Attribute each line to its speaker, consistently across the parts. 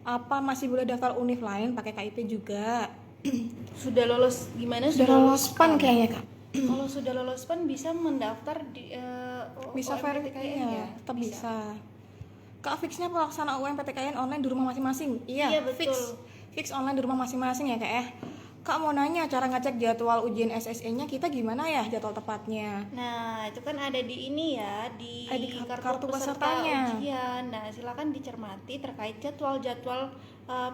Speaker 1: Apa masih boleh daftar univ lain pakai KIP juga?
Speaker 2: Sudah lolos gimana?
Speaker 1: Sudah lolos PAN kayaknya Kak.
Speaker 2: Kalau sudah lolos PAN bisa mendaftar di
Speaker 1: Bisa
Speaker 2: UMPTKN
Speaker 1: ya, tetap bisa. Kak, fixnya pelaksanaan UMPTKN online di rumah masing-masing.
Speaker 2: Iya, betul.
Speaker 1: Fix online di rumah masing-masing ya Kak ya. Kak mau nanya cara ngecek jadwal ujian SSE-nya kita gimana ya jadwal tepatnya?
Speaker 2: Nah, itu kan ada di ini ya, di
Speaker 1: kartu
Speaker 2: peserta
Speaker 1: pesertanya.
Speaker 2: ujian. Nah, silakan dicermati terkait jadwal-jadwal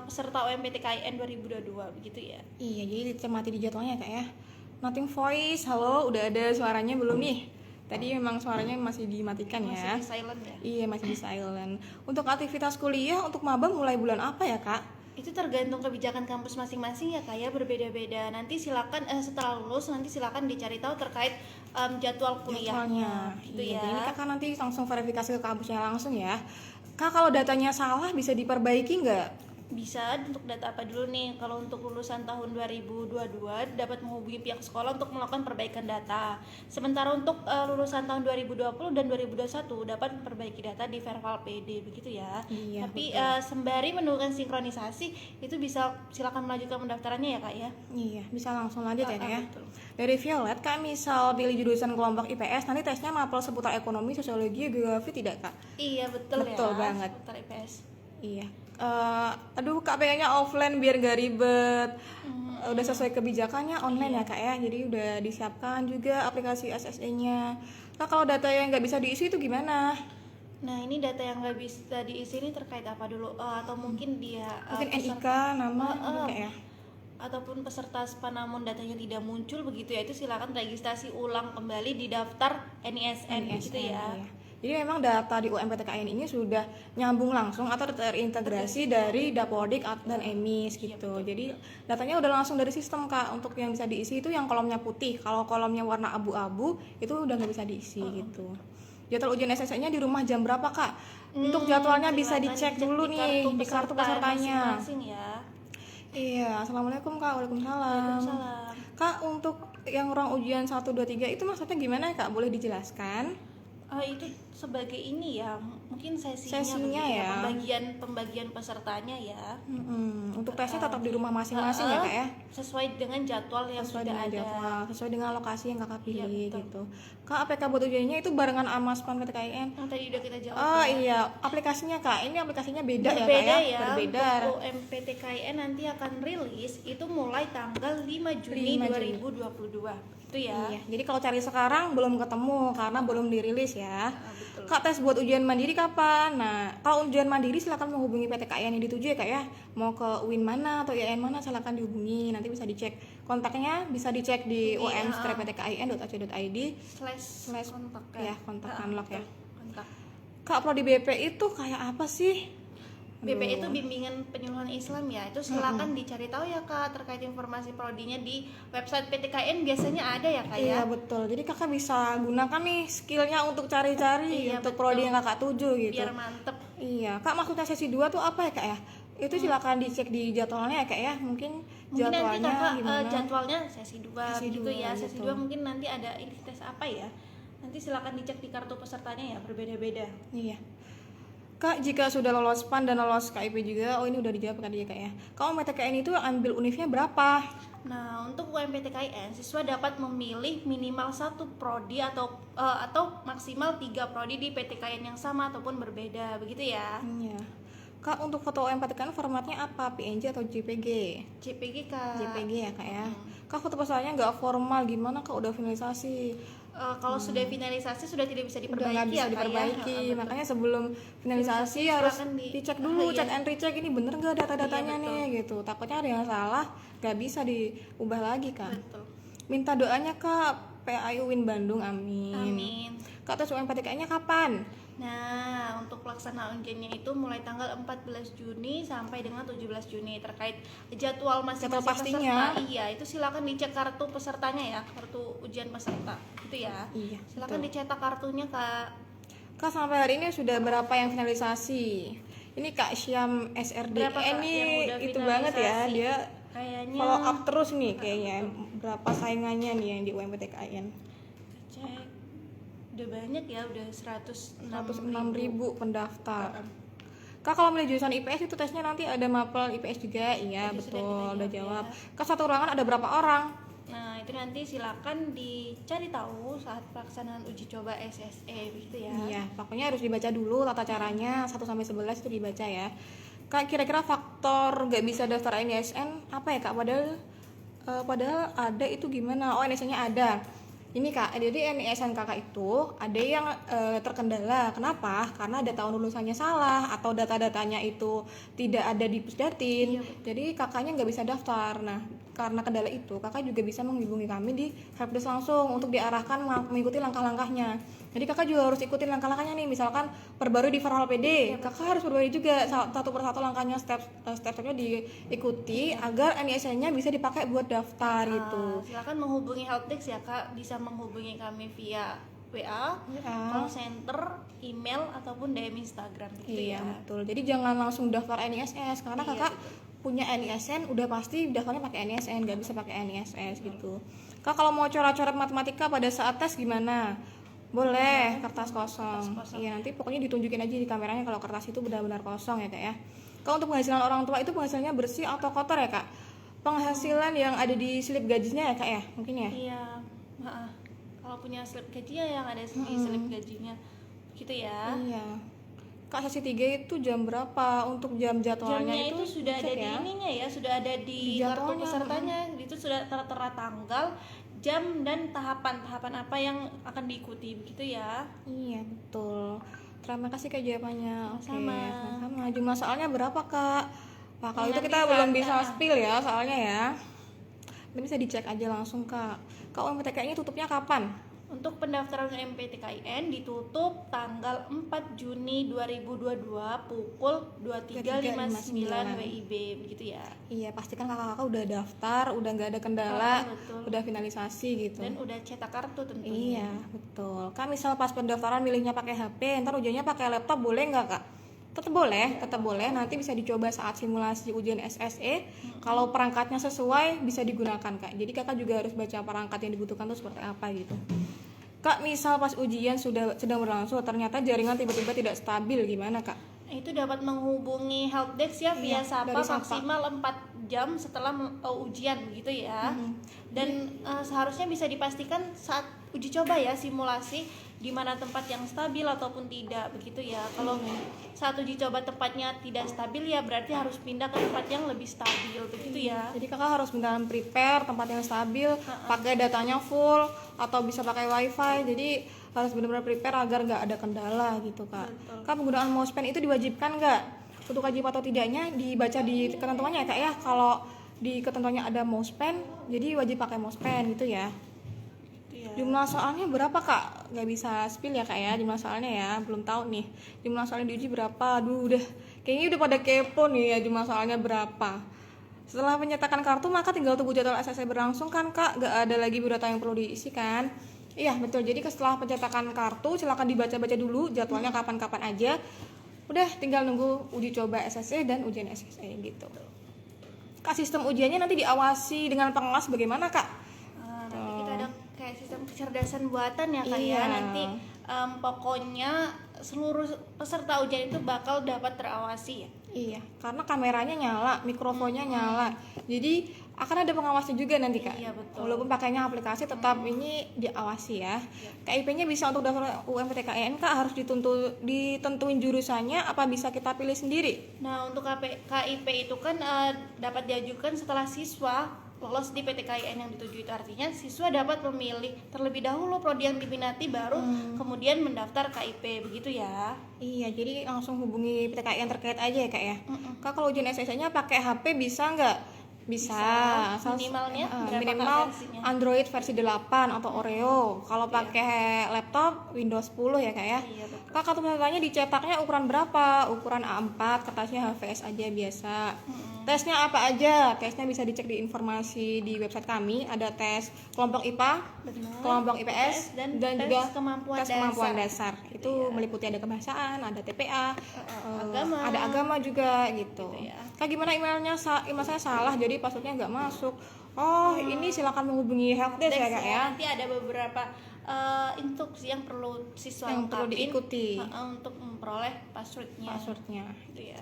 Speaker 2: peserta UMPTKN 2022 begitu ya.
Speaker 1: Iya, jadi dicermati di jadwalnya Kak ya. Nothing voice, halo, udah ada suaranya belum nih? Tadi memang suaranya masih dimatikan ya.
Speaker 2: Masih di silent ya?
Speaker 1: Iya, masih di silent. Untuk aktivitas kuliah, untuk maba mulai bulan apa ya Kak?
Speaker 2: Itu tergantung kebijakan kampus masing-masing ya, kayak berbeda-beda. Nanti silakan setelah lulus nanti silakan dicari tahu terkait jadwal kuliahnya gitu
Speaker 1: iya,
Speaker 2: ya.
Speaker 1: Jadi kakak nanti langsung verifikasi ke kampusnya langsung ya. Kak, kalau datanya salah bisa diperbaiki nggak?
Speaker 2: Bisa. Untuk data apa dulu nih? Kalau untuk lulusan tahun 2022 dapat menghubungi pihak sekolah untuk melakukan perbaikan data. Sementara untuk lulusan tahun 2020 dan 2021 dapat memperbaiki data di Verval PD begitu ya.
Speaker 1: Iya,
Speaker 2: Tapi
Speaker 1: betul.
Speaker 2: sembari menunggu sinkronisasi itu bisa silakan melanjutkan pendaftarannya ya Kak ya.
Speaker 1: Iya, bisa langsung lanjut ya Kak ya.
Speaker 2: Betul.
Speaker 1: Dari Violet, Kak misal pilih jurusan kelompok IPS, nanti tesnya mapel seputar ekonomi, sosiologi, geografi tidak Kak?
Speaker 2: Iya betul ya.
Speaker 1: Betul banget.
Speaker 2: Seputar IPS.
Speaker 1: Iya. Aduh Kak pengennya offline biar gak ribet. Udah sesuai kebijakannya online ya Kak ya. Jadi udah disiapkan juga aplikasi SSE-nya. Kak kalau data yang nggak bisa diisi itu gimana?
Speaker 2: Nah ini data yang nggak bisa diisi ini terkait apa dulu? Atau mungkin dia
Speaker 1: Mungkin NIK, nama gitu Kak ya.
Speaker 2: ataupun peserta SPA namun datanya tidak muncul begitu ya, itu silakan registrasi ulang kembali di daftar NISN gitu ya.
Speaker 1: Iya. Jadi memang data di UMPTKN ini sudah nyambung langsung atau terintegrasi dari Dapodik dan EMIS gitu. Jadi datanya udah langsung dari sistem Kak. Untuk yang bisa diisi itu yang kolomnya putih. Kalau kolomnya warna abu-abu itu udah nggak bisa diisi gitu. Jadwal ujian SSE-nya di rumah jam berapa Kak? Untuk jadwalnya bisa dicek dulu nih di kartu pesertanya.
Speaker 2: Masing-masing ya.
Speaker 1: Iya, assalamualaikum Kak. Waalaikumsalam.
Speaker 2: Waalaikumsalam.
Speaker 1: Kak, untuk yang ruang ujian 1, 2, 3 itu maksudnya gimana Kak? Boleh dijelaskan?
Speaker 2: Itu sebagai ini ya, mungkin sesinya
Speaker 1: Sesinya
Speaker 2: begitu
Speaker 1: ya.
Speaker 2: pembagian pesertanya ya.
Speaker 1: Untuk tesnya tetap di rumah masing-masing ya Kak ya?
Speaker 2: Sesuai dengan jadwal yang
Speaker 1: Sesuai
Speaker 2: sudah
Speaker 1: dengan
Speaker 2: ada.
Speaker 1: jadwal, sesuai dengan lokasi yang Kakak pilih
Speaker 2: Iya, betul.
Speaker 1: gitu. Kak, APK buat ujiannya itu barengan sama SPAN PTKIN?
Speaker 2: Yang tadi udah kita jawab.
Speaker 1: Oh
Speaker 2: ya.
Speaker 1: iya, aplikasinya Kak, ini aplikasinya beda ya Kak
Speaker 2: Berbeda
Speaker 1: ya?
Speaker 2: ya.
Speaker 1: Berbeda.
Speaker 2: Untuk UMPTKN nanti akan rilis itu mulai tanggal 5 Juni
Speaker 1: 5 Juni.
Speaker 2: 2022. Itu ya.
Speaker 1: Iya, jadi kalau cari sekarang belum ketemu karena belum dirilis ya.
Speaker 2: Betul.
Speaker 1: Kak, tes buat ujian mandiri kapan? Nah, kalau ujian mandiri silakan menghubungi PTKIN yang dituju ya Kak ya. Mau ke UIN mana atau IAIN mana silakan dihubungi. Nanti bisa dicek kontaknya, bisa dicek di um-ptkin.ac.id
Speaker 2: /kontak
Speaker 1: ya, kontak unlock ya.
Speaker 2: Kontak.
Speaker 1: Kak, prodi BP itu kayak apa sih?
Speaker 2: BP itu bimbingan penyuluhan Islam ya. Itu silakan dicari tahu ya Kak terkait informasi prodinya di website PTKN biasanya ada ya Kak ya.
Speaker 1: Iya betul. Jadi kakak bisa gunakan nih skillnya untuk cari-cari
Speaker 2: Iya,
Speaker 1: untuk
Speaker 2: betul.
Speaker 1: prodi yang kakak tuju gitu.
Speaker 2: Biar mantep.
Speaker 1: Iya, Kak maksudnya sesi 2 tuh apa ya Kak ya? Itu silakan dicek di jadwalnya ya Kak ya. Mungkin
Speaker 2: Mungkin nanti
Speaker 1: jadwalnya
Speaker 2: Kakak
Speaker 1: gimana?
Speaker 2: jadwalnya sesi 2
Speaker 1: Sesi
Speaker 2: gitu
Speaker 1: dua,
Speaker 2: ya. Sesi
Speaker 1: gitu.
Speaker 2: 2 mungkin nanti ada ini tes apa ya. Nanti silakan dicek di kartu pesertanya ya, berbeda-beda.
Speaker 1: Iya. Kak, jika sudah lolos PAN dan lolos KIP juga, oh ini udah dijawab tadi ya Kak ya. Kalau PTKN itu ambil univnya berapa?
Speaker 2: Nah, untuk UMPTKN, siswa dapat memilih minimal 1 prodi atau maksimal 3 prodi di PTKN yang sama ataupun berbeda, begitu ya.
Speaker 1: Iya. Kak, untuk foto UMPTKN formatnya apa? PNG atau JPG?
Speaker 2: JPG Kak.
Speaker 1: JPG ya Kak ya. Kak, foto pesertanya nggak formal, gimana Kak udah finalisasi?
Speaker 2: Kalau sudah finalisasi sudah tidak bisa
Speaker 1: Udah
Speaker 2: diperbaiki
Speaker 1: nggak bisa
Speaker 2: ya Kak
Speaker 1: diperbaiki,
Speaker 2: ya.
Speaker 1: makanya sebelum finalisasi
Speaker 2: Finalisasi
Speaker 1: harus
Speaker 2: silakan
Speaker 1: dicek dulu,
Speaker 2: iya.
Speaker 1: cek and recheck ini bener nggak data-datanya
Speaker 2: Iya,
Speaker 1: nih gitu. Takutnya ada yang salah, nggak bisa diubah lagi kan.
Speaker 2: Betul.
Speaker 1: Minta doanya Kak, PAI UIN Bandung, amin.
Speaker 2: Amin.
Speaker 1: Kak, tes UMPTK-nya kapan?
Speaker 2: Nah, untuk pelaksanaan ujiannya itu mulai tanggal 14 Juni sampai dengan 17 Juni. Terkait jadwal masing-masing
Speaker 1: pastinya.
Speaker 2: peserta, iya, itu silakan dicek kartu pesertanya ya, kartu ujian peserta. Gitu ya.
Speaker 1: Iya,
Speaker 2: Silakan dicetak kartunya, Kak.
Speaker 1: Kak, sampai hari ini sudah berapa yang finalisasi? Ini Kak Syam SRD
Speaker 2: Berapa, Kak,
Speaker 1: ini
Speaker 2: yang udah
Speaker 1: itu banget ya,
Speaker 2: finalisasi?
Speaker 1: dia
Speaker 2: Kayaknya
Speaker 1: follow up terus nih kayaknya. Berapa saingannya nih yang di UMPTKN?
Speaker 2: cek udah banyak ya, udah 106.000
Speaker 1: 106.000 pendaftar. Kak kalau milih jurusan IPS itu tesnya nanti ada mapel IPS juga? Iya
Speaker 2: Tadi sudah
Speaker 1: betul,
Speaker 2: kita
Speaker 1: udah
Speaker 2: jawab,
Speaker 1: jawab. Kak satu ruangan ada berapa orang?
Speaker 2: Nah, itu nanti silakan dicari tahu saat pelaksanaan uji coba SSE begitu ya.
Speaker 1: Iya, pokoknya harus dibaca dulu tata caranya 1-11 itu dibaca ya. Kak kira-kira faktor nggak bisa daftar NISN apa ya Kak? Padahal ada itu gimana? Oh NISN-nya ada. Ini Kak, jadi NISN kakak itu ada yang terkendala. Kenapa? Karena ada tahun lulusannya salah atau data-datanya itu tidak ada di Pusdatin.
Speaker 2: Iya, betul.
Speaker 1: Jadi kakaknya nggak bisa daftar. Nah, karena kendala itu, kakak juga bisa menghubungi kami di helpdesk langsung untuk diarahkan mengikuti langkah-langkahnya. Jadi kakak juga harus ikutin langkah-langkahnya nih. Misalkan perbarui di Farhal PD, kakak harus perbarui juga satu persatu langkahnya, step-stepnya diikuti agar NISN-nya bisa dipakai buat daftar gitu.
Speaker 2: Silakan menghubungi helpdesk ya Kak, bisa menghubungi kami via WA, call center, email ataupun DM Instagram gitu
Speaker 1: Iya
Speaker 2: ya.
Speaker 1: betul. Jadi jangan langsung daftar NISS karena
Speaker 2: Iya,
Speaker 1: kakak punya NISN udah pasti daftarnya pakai NISN, nggak bisa pakai NISS gitu. Kak kalau mau coret-coret matematika pada saat tes gimana? Boleh kertas kosong. Iya nanti pokoknya ditunjukin aja di kameranya kalau kertas itu benar-benar kosong ya Kak ya. Kak untuk penghasilan orang tua itu penghasilannya bersih atau kotor ya Kak? Penghasilan yang ada di slip gajinya ya Kak ya? Mungkin ya?
Speaker 2: Iya, maaf. Kalau punya slip gajinya yang ada di slip gajinya gitu ya.
Speaker 1: Iya. Kak sesi 3 itu jam berapa? Untuk jam jadwalnya
Speaker 2: Jamnya itu sudah ada
Speaker 1: dicek
Speaker 2: di ininya ya, sudah ada
Speaker 1: Di
Speaker 2: di kartu
Speaker 1: jadwalnya,
Speaker 2: pesertanya. Itu sudah tertera tanggal, jam dan tahapan apa yang akan diikuti begitu ya.
Speaker 1: Iya betul. Terima kasih Kak jawabannya. Oke,
Speaker 2: Sama.
Speaker 1: sama. Jumlah soalnya berapa Kak? Wah kalau itu
Speaker 2: Nanti
Speaker 1: kita belum
Speaker 2: saat-
Speaker 1: bisa spill ya soalnya ya. Ini bisa dicek aja langsung Kak. Kak UMPTK-nya tutupnya kapan?
Speaker 2: Untuk pendaftaran MPTKIN ditutup tanggal 4 Juni 2022 pukul 23.59 WIB begitu ya.
Speaker 1: Iya pastikan kakak-kakak udah daftar, udah nggak ada kendala,
Speaker 2: Betul.
Speaker 1: udah finalisasi gitu.
Speaker 2: Dan udah cetak kartu tentunya.
Speaker 1: Iya betul. Kak misal pas pendaftaran milihnya pakai HP, ntar ujiannya pakai laptop boleh nggak Kak? Tetap boleh. Nanti bisa dicoba saat simulasi ujian SSE. Kalau perangkatnya sesuai bisa digunakan Kak. Jadi kakak juga harus baca perangkat yang dibutuhkan tuh seperti apa gitu. Kak misal pas ujian sedang berlangsung ternyata jaringan tiba-tiba tidak stabil gimana Kak?
Speaker 2: Itu dapat menghubungi helpdesk ya via
Speaker 1: Iya,
Speaker 2: Sapa
Speaker 1: dari Sapa.
Speaker 2: maksimal 4 jam setelah ujian begitu ya. Dan seharusnya bisa dipastikan saat uji coba ya simulasi di mana tempat yang stabil ataupun tidak begitu ya. Kalau saat uji coba tempatnya tidak stabil ya berarti harus pindah ke tempat yang lebih stabil begitu ya.
Speaker 1: Jadi kakak harus beneran prepare tempat yang stabil, pakai datanya full atau bisa pakai wifi. Jadi harus benar-benar prepare agar nggak ada kendala gitu Kak.
Speaker 2: Betul.
Speaker 1: Kak penggunaan mousepad itu diwajibkan nggak? Untuk wajib atau tidaknya dibaca di ketentuannya ya Kak ya. Kalau di ketentuannya ada mousepad, jadi wajib pakai mousepad gitu ya.
Speaker 2: Gitu ya.
Speaker 1: Jumlah soalnya berapa Kak? Nggak bisa spill ya Kak ya jumlah soalnya ya. Belum tahu nih jumlah soalnya diuji berapa. Aduh udah kayaknya udah pada kepo nih ya jumlah soalnya berapa. Setelah penyetakan kartu maka tinggal tunggu jadwal SSE berlangsung kan Kak. Nggak ada lagi biodata yang perlu diisi kan. Iya betul. Jadi setelah pencetakan kartu silakan dibaca-baca dulu jadwalnya kapan-kapan aja. Udah tinggal nunggu uji coba SSE dan ujian SSE gitu. Kak sistem ujiannya nanti diawasi dengan pengawas bagaimana Kak?
Speaker 2: Nanti kita ada kayak sistem kecerdasan buatan ya Kak
Speaker 1: Iya.
Speaker 2: ya. Nanti pokoknya seluruh peserta ujian itu bakal dapat terawasi ya.
Speaker 1: Iya, karena kameranya nyala, mikrofonnya nyala. Jadi akan ada pengawasnya juga nanti Kak.
Speaker 2: Iya, betul.
Speaker 1: Walaupun pakainya aplikasi tetap ini diawasi ya. KIP-nya bisa untuk daftar UMPTKIN Kak harus ditentuin jurusannya apa bisa kita pilih sendiri?
Speaker 2: Nah untuk KIP itu kan dapat diajukan setelah siswa lolos di PTKIN yang dituju. Itu artinya siswa dapat memilih terlebih dahulu prodi yang diminati baru kemudian mendaftar KIP begitu ya.
Speaker 1: Iya, jadi langsung hubungi PTKIN terkait aja ya Kak ya. Kak kalau ujian SSE-nya pakai HP bisa nggak? Bisa.
Speaker 2: Minimalnya berapa, Kak,
Speaker 1: minimal
Speaker 2: versinya?
Speaker 1: Android versi 8 atau Oreo. Kalau pakai laptop Windows 10 ya Kak ya.
Speaker 2: Iya, betul.
Speaker 1: Kak kartu pesertanya dicetaknya ukuran berapa? Ukuran A4, kertasnya HVS aja biasa. Tesnya apa aja? Tesnya bisa dicek di informasi di website kami. Ada tes kelompok IPA,
Speaker 2: Benar.
Speaker 1: kelompok IPS,
Speaker 2: dan
Speaker 1: dan
Speaker 2: tes
Speaker 1: juga
Speaker 2: kemampuan
Speaker 1: tes kemampuan
Speaker 2: dasar.
Speaker 1: dasar. Itu meliputi ada kebahasaan, ada TPA,
Speaker 2: agama.
Speaker 1: ada agama juga gitu.
Speaker 2: Gitu ya.
Speaker 1: Kak gimana emailnya? Email saya salah jadi passwordnya nggak masuk. Oh ini silakan menghubungi helpdesk ya Kak ya.
Speaker 2: Nanti ada beberapa instruksi yang perlu siswa
Speaker 1: Yang perlu
Speaker 2: lengkapin,
Speaker 1: diikuti.
Speaker 2: untuk memperoleh passwordnya. Gitu ya.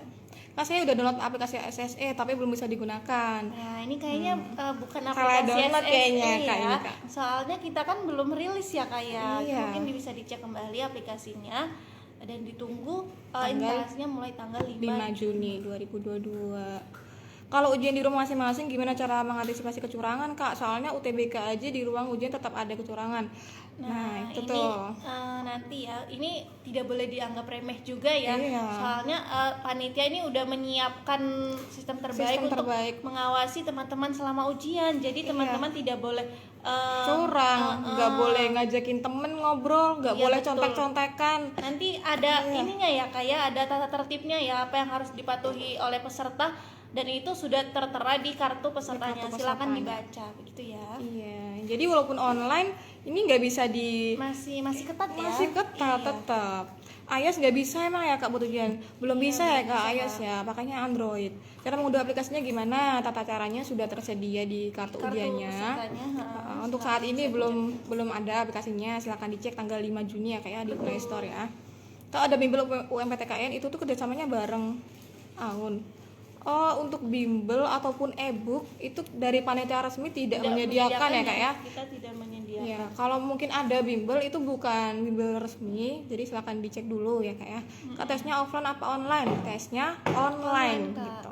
Speaker 1: Kak, saya udah download aplikasi SSE tapi belum bisa digunakan.
Speaker 2: Nah ini kayaknya bukan
Speaker 1: Salah
Speaker 2: aplikasi
Speaker 1: download
Speaker 2: SSE
Speaker 1: kayaknya,
Speaker 2: ya,
Speaker 1: Kak, ini, Kak.
Speaker 2: soalnya kita kan belum rilis ya Kak ya.
Speaker 1: Iya.
Speaker 2: Mungkin bisa dicek kembali aplikasinya dan ditunggu
Speaker 1: Tanggal
Speaker 2: instalasinya mulai tanggal 5
Speaker 1: 5 Juni 2022. Kalau ujian di rumah masing-masing gimana cara mengantisipasi kecurangan, Kak? Soalnya UTBK aja di ruang ujian tetap ada kecurangan. Nah, itu
Speaker 2: ini
Speaker 1: tuh.
Speaker 2: nanti ya, ini tidak boleh dianggap remeh juga ya.
Speaker 1: Iya.
Speaker 2: Soalnya panitia ini udah menyiapkan sistem terbaik
Speaker 1: Sistem
Speaker 2: untuk
Speaker 1: terbaik.
Speaker 2: mengawasi teman-teman selama ujian. Jadi
Speaker 1: Iya.
Speaker 2: teman-teman tidak boleh
Speaker 1: Curang, nggak boleh ngajakin temen ngobrol, nggak
Speaker 2: Iya,
Speaker 1: boleh
Speaker 2: betul.
Speaker 1: contek-contekan.
Speaker 2: Nanti ada
Speaker 1: Iya.
Speaker 2: ininya ya kayak ada tata tertibnya ya, apa yang harus dipatuhi oleh peserta, dan itu sudah tertera di kartu pesertanya.
Speaker 1: Di kartu
Speaker 2: Silakan
Speaker 1: pesertanya.
Speaker 2: dibaca begitu ya.
Speaker 1: Iya, jadi walaupun online ini nggak bisa
Speaker 2: Masih ketat ya.
Speaker 1: masih ketat
Speaker 2: Iya.
Speaker 1: tetap. iOS nggak bisa emang ya Kak buat ujian? Belum bisa ya
Speaker 2: belum
Speaker 1: Kak
Speaker 2: bisa,
Speaker 1: iOS ya, makanya Android. Cara mengunduh aplikasinya gimana? Tata caranya sudah tersedia di kartu ujiannya.
Speaker 2: pesertanya,
Speaker 1: Untuk saat ini belum ada aplikasinya. Silakan dicek tanggal 5 Juni ya kayak di Play Store ya. Kalau ada bimbel UMPTKN itu tuh kerjasamanya bareng Aun. Oh, untuk bimbel ataupun e-book itu dari panitia resmi tidak menyediakan ya Kak ya?
Speaker 2: Kita tidak menyediakan.
Speaker 1: Ya, kalau mungkin ada bimbel itu bukan bimbel resmi, jadi silakan dicek dulu ya Kak ya. Kak, tesnya offline apa online? Tesnya online
Speaker 2: Kak.
Speaker 1: gitu.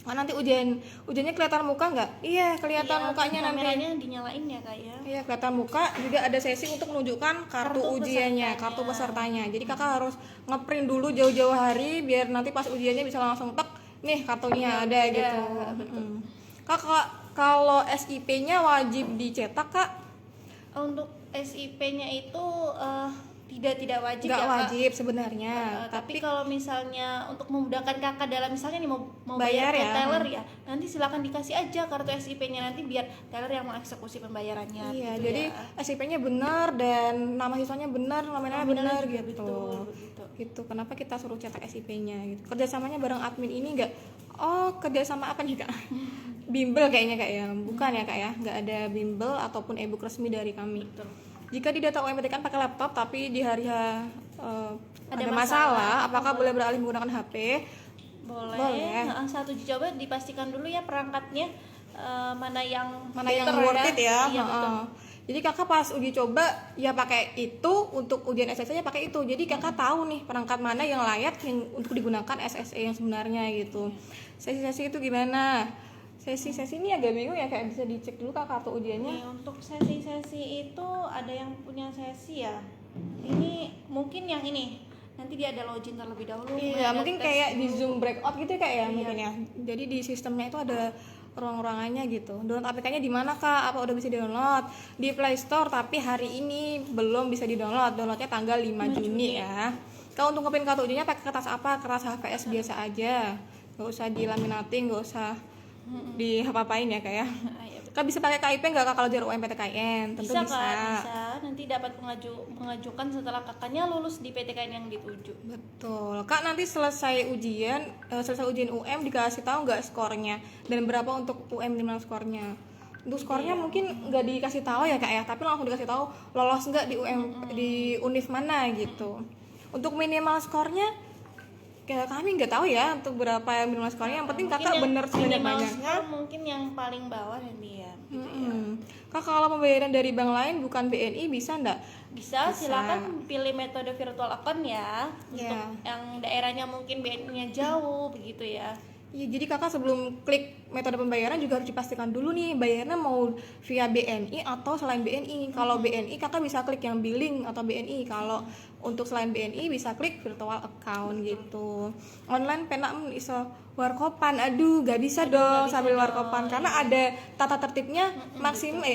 Speaker 1: Oh, nanti ujiannya kelihatan muka nggak? Iya, kelihatan
Speaker 2: Iya,
Speaker 1: mukanya nanti.
Speaker 2: kameranya dinyalain ya Kak ya.
Speaker 1: Iya, kelihatan muka, juga ada sesi untuk menunjukkan kartu ujiannya,
Speaker 2: pesertanya.
Speaker 1: kartu pesertanya. Jadi Kakak harus ngeprint dulu jauh-jauh hari biar nanti pas ujiannya bisa langsung tek, nih kartunya ada gitu.
Speaker 2: betul.
Speaker 1: Kakak, kalau SIP-nya wajib dicetak, Kak?
Speaker 2: Untuk SIP-nya itu tidak wajib
Speaker 1: Nggak
Speaker 2: ya Kak.
Speaker 1: wajib sebenarnya,
Speaker 2: Tapi kalau misalnya untuk memudahkan kakak dalam misalnya nih mau
Speaker 1: Bayar
Speaker 2: bayar ke
Speaker 1: ya.
Speaker 2: teller ya, nanti silakan dikasih aja kartu SIP-nya, nanti biar teller yang mengeksekusi pembayarannya.
Speaker 1: Iya,
Speaker 2: gitu
Speaker 1: jadi
Speaker 2: ya.
Speaker 1: SIP-nya benar dan nama siswanya benar, nominalnya benar
Speaker 2: juga
Speaker 1: gitu.
Speaker 2: betul, begitu.
Speaker 1: Gitu. Kenapa kita suruh cetak SIP-nya gitu? Kerjasamanya bareng admin ini enggak? Oh, kerjasama apa nih Kak? Bimbel kayaknya Kak ya? Bukan ya Kak ya? Nggak ada bimbel ataupun e-book resmi dari kami.
Speaker 2: Betul.
Speaker 1: Jika di data UMPT kan pakai laptop tapi di hari ada
Speaker 2: masalah,
Speaker 1: masalah, apakah boleh beralih menggunakan HP?
Speaker 2: Boleh. Saat uji coba dipastikan dulu ya perangkatnya mana yang better
Speaker 1: worth it ya.
Speaker 2: Iya, betul.
Speaker 1: Jadi kakak pas uji coba ya pakai itu, untuk ujian SSE nya pakai itu. Jadi kakak tahu nih perangkat mana yang layak yang untuk digunakan SSE yang sebenarnya gitu. Sesi-sesi itu gimana? Sesi-sesi ini agak bingung ya, kayak bisa dicek dulu Kak kartu ujiannya.
Speaker 2: Nih, untuk sesi-sesi itu ada yang punya sesi ya. Ini mungkin yang ini nanti dia ada login terlebih dahulu. kemudian
Speaker 1: Iya,
Speaker 2: ada
Speaker 1: mungkin
Speaker 2: tes
Speaker 1: kayak di
Speaker 2: dulu.
Speaker 1: Zoom breakout gitu kayak ya
Speaker 2: Iya.
Speaker 1: mungkin ya. Jadi di sistemnya itu ada ruang-ruangannya gitu. Download aplikasinya di mana Kak? Apa udah bisa di-download? Di Play Store, tapi hari ini belum bisa di-download. Downloadnya tanggal 5 Juni ya. Kalau untuk ngepin kartu ujiannya pakai kertas apa? Kertas HVS biasa aja. Gak usah dilaminating, gak usah di apa-apain ya Kak ya.
Speaker 2: Iya, betul.
Speaker 1: Kak bisa pakai KIP nggak Kak kalau jalur UMPTKN? Tentu
Speaker 2: Bisa
Speaker 1: bisa.
Speaker 2: Kak, bisa. Nanti dapat mengajukan setelah kakaknya lulus di PTKN yang dituju.
Speaker 1: Betul. Kak, nanti selesai ujian UM dikasih tahu nggak skornya dan berapa untuk UM minimal skornya? Untuk skornya mungkin nggak dikasih tahu ya Kak ya, tapi langsung dikasih tahu lolos nggak di di univ mana gitu. Untuk minimal skornya kayak kami nggak tahu ya untuk berapa minimal skornya. Yang penting Kakak bener sebanyak-banyaknya.
Speaker 2: skor mungkin yang paling bawah nanti ya. Gitu ya.
Speaker 1: Kak, kalau pembayaran dari bank lain bukan BNI bisa nggak?
Speaker 2: Bisa, silakan pilih metode virtual account ya.
Speaker 1: Iya.
Speaker 2: Untuk yang daerahnya mungkin BNI-nya jauh begitu ya.
Speaker 1: Iya, jadi kakak sebelum klik metode pembayaran juga harus dipastikan dulu nih bayarnya mau via BNI atau selain BNI. Kalau BNI kakak bisa klik yang billing atau BNI. Kalau untuk selain BNI bisa klik virtual account gitu. Online pena iso warkopan, aduh gak bisa dong sambil warkopan karena ada tata tertibnya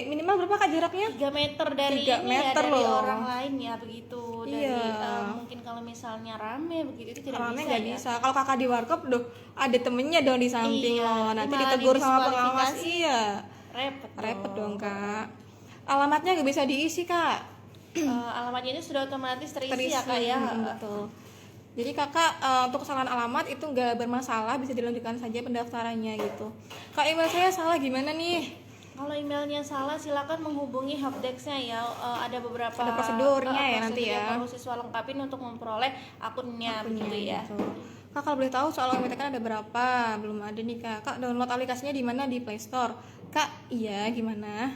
Speaker 1: minimal berapa Kak jaraknya?
Speaker 2: 3 meter dari
Speaker 1: 3
Speaker 2: ini
Speaker 1: meter
Speaker 2: ya, dari
Speaker 1: loh.
Speaker 2: orang lain ya begitu. Dari
Speaker 1: Iya.
Speaker 2: mungkin kalau misalnya rame begitu itu tidak
Speaker 1: Rame
Speaker 2: bisa
Speaker 1: nggak
Speaker 2: ya.
Speaker 1: bisa. Kalau kakak di warkop, doh ada temennya dong di samping
Speaker 2: Iya,
Speaker 1: loh. Nanti
Speaker 2: malah
Speaker 1: ditegur sama pengawas.
Speaker 2: didiskualifikasi.
Speaker 1: Iya.
Speaker 2: Repot
Speaker 1: Dong Kak. Alamatnya nggak bisa diisi Kak.
Speaker 2: Alamatnya ini sudah otomatis terisi ya Kak ya.
Speaker 1: Betul. Jadi kakak untuk kesalahan alamat itu nggak bermasalah, bisa dilanjutkan saja pendaftarannya gitu. Kak, email saya salah gimana nih?
Speaker 2: Kalau emailnya salah silakan menghubungi helpdesk-nya ya. Ada beberapa
Speaker 1: Ada prosedurnya ya nanti
Speaker 2: prosedur
Speaker 1: ya.
Speaker 2: yang perlu siswa lengkapin untuk memperoleh akunnya begitu ya.
Speaker 1: Gitu. Kak, kalau boleh tahu soal UMTK kan ada berapa? Belum ada nih Kak. Kak, download aplikasinya di mana? Di Play Store. Kak, iya gimana?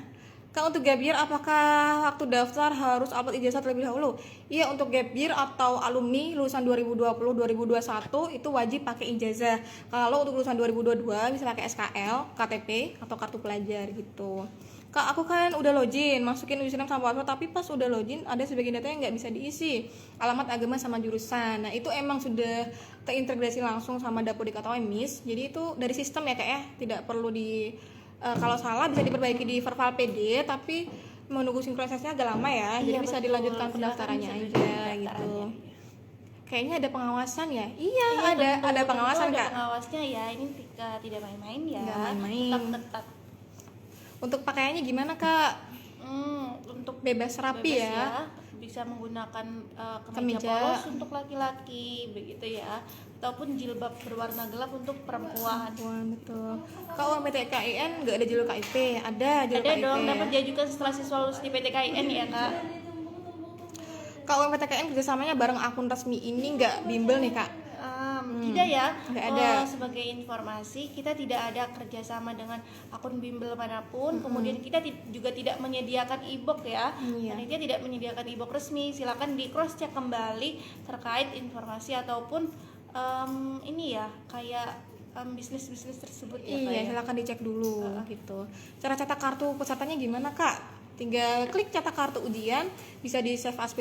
Speaker 1: Kak, untuk gap year apakah waktu daftar harus upload ijazah terlebih dahulu? Iya, untuk gap year atau alumni lulusan 2020-2021 itu wajib pakai ijazah. Kalau untuk lulusan 2022 bisa pakai SKL, KTP atau kartu pelajar gitu. Kak, aku kan udah login, masukin username sama password, tapi pas udah login ada sebagian data yang nggak bisa diisi, alamat, agama, sama jurusan. Nah itu emang sudah terintegrasi langsung sama Dapodik atau EMIS, jadi itu dari sistem ya Kak ya, tidak perlu di kalau salah bisa diperbaiki di Verval PD, tapi menunggu sinkronisasinya agak lama ya, jadi bisa
Speaker 2: betul.
Speaker 1: dilanjutkan
Speaker 2: Silakan
Speaker 1: pendaftarannya
Speaker 2: bisa
Speaker 1: aja
Speaker 2: dilanjutkan
Speaker 1: gitu.
Speaker 2: pendaftarannya.
Speaker 1: Kayaknya ada pengawasan ya? Iya,
Speaker 2: Tentu,
Speaker 1: ada pengawasan
Speaker 2: ada
Speaker 1: Kak.
Speaker 2: pengawasnya ya. Ini tidak main-main ya.
Speaker 1: Nggak main-main.
Speaker 2: Tetap ketat.
Speaker 1: Untuk pakaiannya gimana Kak?
Speaker 2: Untuk
Speaker 1: Bebas rapi
Speaker 2: bebas
Speaker 1: ya?
Speaker 2: Bisa menggunakan
Speaker 1: Kemeja.
Speaker 2: kemeja polos untuk laki-laki begitu ya, ataupun jilbab berwarna gelap untuk perempuan.
Speaker 1: Wah, betul. Kak, PTKIN nggak ada jalur KIP? Ada jalur
Speaker 2: Ada
Speaker 1: KIP.
Speaker 2: dong, dapat diajukan setelah siswa lulus di PTKIN ya Kak.
Speaker 1: Kak, PTKIN kerjasamanya bareng akun resmi ini nggak bimbel nih Kak?
Speaker 2: Tidak ya.
Speaker 1: Nggak ada.
Speaker 2: Sebagai informasi, kita tidak ada kerjasama dengan akun bimbel manapun. Kemudian kita juga tidak menyediakan e-book ya.
Speaker 1: Iya.
Speaker 2: Panitia tidak menyediakan e-book resmi. Silakan di cross check kembali terkait informasi ataupun ini ya kayak bisnis-bisnis tersebut ya Kak,
Speaker 1: Iya,
Speaker 2: ya.
Speaker 1: silakan dicek dulu gitu. Cara cetak kartu pesertanya gimana Kak? Tinggal klik cetak kartu ujian, bisa di save as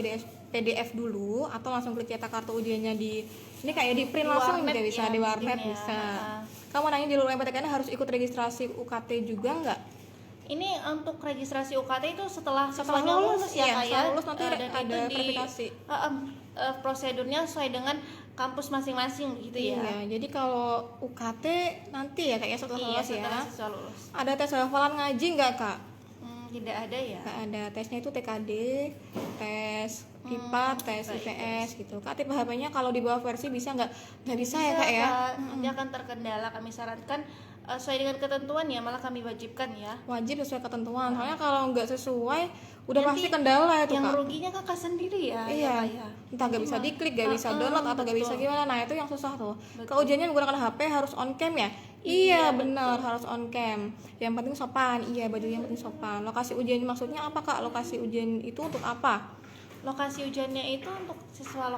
Speaker 1: PDF dulu atau langsung klik cetak kartu ujiannya di ini kayak di print
Speaker 2: Di
Speaker 1: langsung
Speaker 2: warnet
Speaker 1: juga bisa
Speaker 2: ya,
Speaker 1: di warnet
Speaker 2: mungkin ya.
Speaker 1: bisa. Kamu nanya di luar PTKN harus ikut registrasi UKT juga nggak?
Speaker 2: Ini untuk registrasi UKT itu setelah
Speaker 1: Setelah
Speaker 2: siswanya
Speaker 1: lulus,
Speaker 2: lulus ya
Speaker 1: iya,
Speaker 2: Kak ya.
Speaker 1: setelah lulus nanti
Speaker 2: Dan
Speaker 1: ada
Speaker 2: itu
Speaker 1: verifikasi.
Speaker 2: Prosedurnya sesuai dengan kampus masing-masing gitu ya.
Speaker 1: Iya, jadi kalau UKT nanti ya kayaknya setelah
Speaker 2: Iya,
Speaker 1: lulus ya.
Speaker 2: setelah siswa lulus.
Speaker 1: Ada tes hafalan ngaji nggak Kak?
Speaker 2: Tidak ada ya.
Speaker 1: Nggak ada, tesnya itu TKD, tes IPA, tes IPS gitu. Kak, tipe HP-nya kalau di bawah versi bisa nggak? Nggak bisa ya Kak ya?
Speaker 2: Kak. Nanti akan terkendala. Kami sarankan sesuai dengan ketentuan ya, malah kami wajibkan ya.
Speaker 1: Wajib sesuai ketentuan, soalnya kalau nggak sesuai udah
Speaker 2: Nanti
Speaker 1: pasti kendala itu
Speaker 2: yang
Speaker 1: Kak.
Speaker 2: ruginya kakak sendiri ya.
Speaker 1: Iya,
Speaker 2: ya, Kak, ya.
Speaker 1: entah nggak bisa diklik, nggak bisa download atau nggak bisa
Speaker 2: betul.
Speaker 1: gimana. Nah itu yang susah tuh.
Speaker 2: Betul.
Speaker 1: Kalau ujiannya menggunakan HP harus on cam ya? Iya benar, harus on cam. Yang penting sopan. Iya, bajunya yang penting sopan. Lokasi ujian maksudnya apa Kak? Lokasi ujian itu untuk apa?
Speaker 2: Lokasi ujiannya itu untuk siswa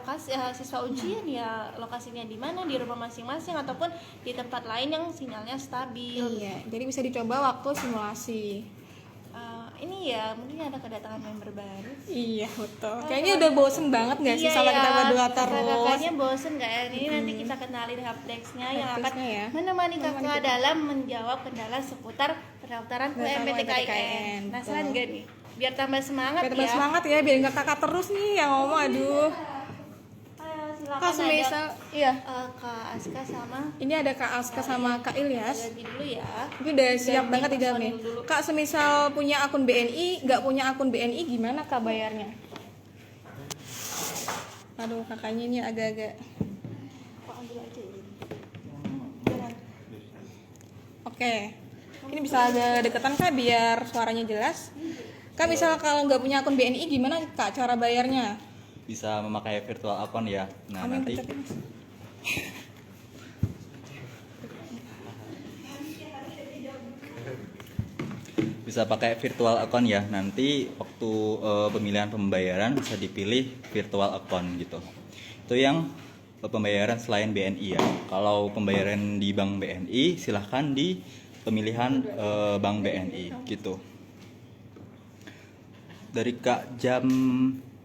Speaker 2: ujian ya, lokasinya di mana, di rumah masing-masing ataupun di tempat lain yang sinyalnya stabil.
Speaker 1: Iya, jadi bisa dicoba waktu simulasi.
Speaker 2: Ini ya mungkin ada kedatangan member baru.
Speaker 1: Iya betul. Kayaknya udah bosen banget nggak sih sama kita berdua terus?
Speaker 2: Kakaknya bosen nggak ya? Ini nanti kita kenalin helpdesk-nya yang akan
Speaker 1: Helpdesk-nya ya.
Speaker 2: menemani kakak dalam menjawab kendala seputar pendaftaran UMPTKIN. Penasaran
Speaker 1: betul.
Speaker 2: gak nih? Biar tambah semangat
Speaker 1: Biar tambah
Speaker 2: ya.
Speaker 1: semangat ya, biar nggak kakak terus nih yang ngomong. Aduh.
Speaker 2: Ayo silakan
Speaker 1: Kak semisal, iya.
Speaker 2: Kak Aska sama
Speaker 1: Ini ada Kak Aska sama Kak Ilyas.
Speaker 2: ganti dulu ya.
Speaker 1: Ini udah siap
Speaker 2: Ganti
Speaker 1: banget di dalam nih.
Speaker 2: personil dulu.
Speaker 1: Kak semisal punya akun BNI, nggak punya akun BNI gimana Kak bayarnya? Aduh kakaknya ini agak-agak. Oke. Ini bisa agak deketan Kak biar suaranya jelas. Kak misal kalau nggak punya akun BNI gimana Kak cara bayarnya?
Speaker 3: Bisa memakai virtual account ya. Nah,
Speaker 1: Kami
Speaker 3: nanti
Speaker 1: pencet ini.
Speaker 3: bisa pakai virtual account ya. Nanti waktu pemilihan pembayaran bisa dipilih virtual account gitu. Itu yang pembayaran selain BNI ya. Kalau pembayaran di Bank BNI silahkan di pemilihan Bank BNI gitu. Dari Kak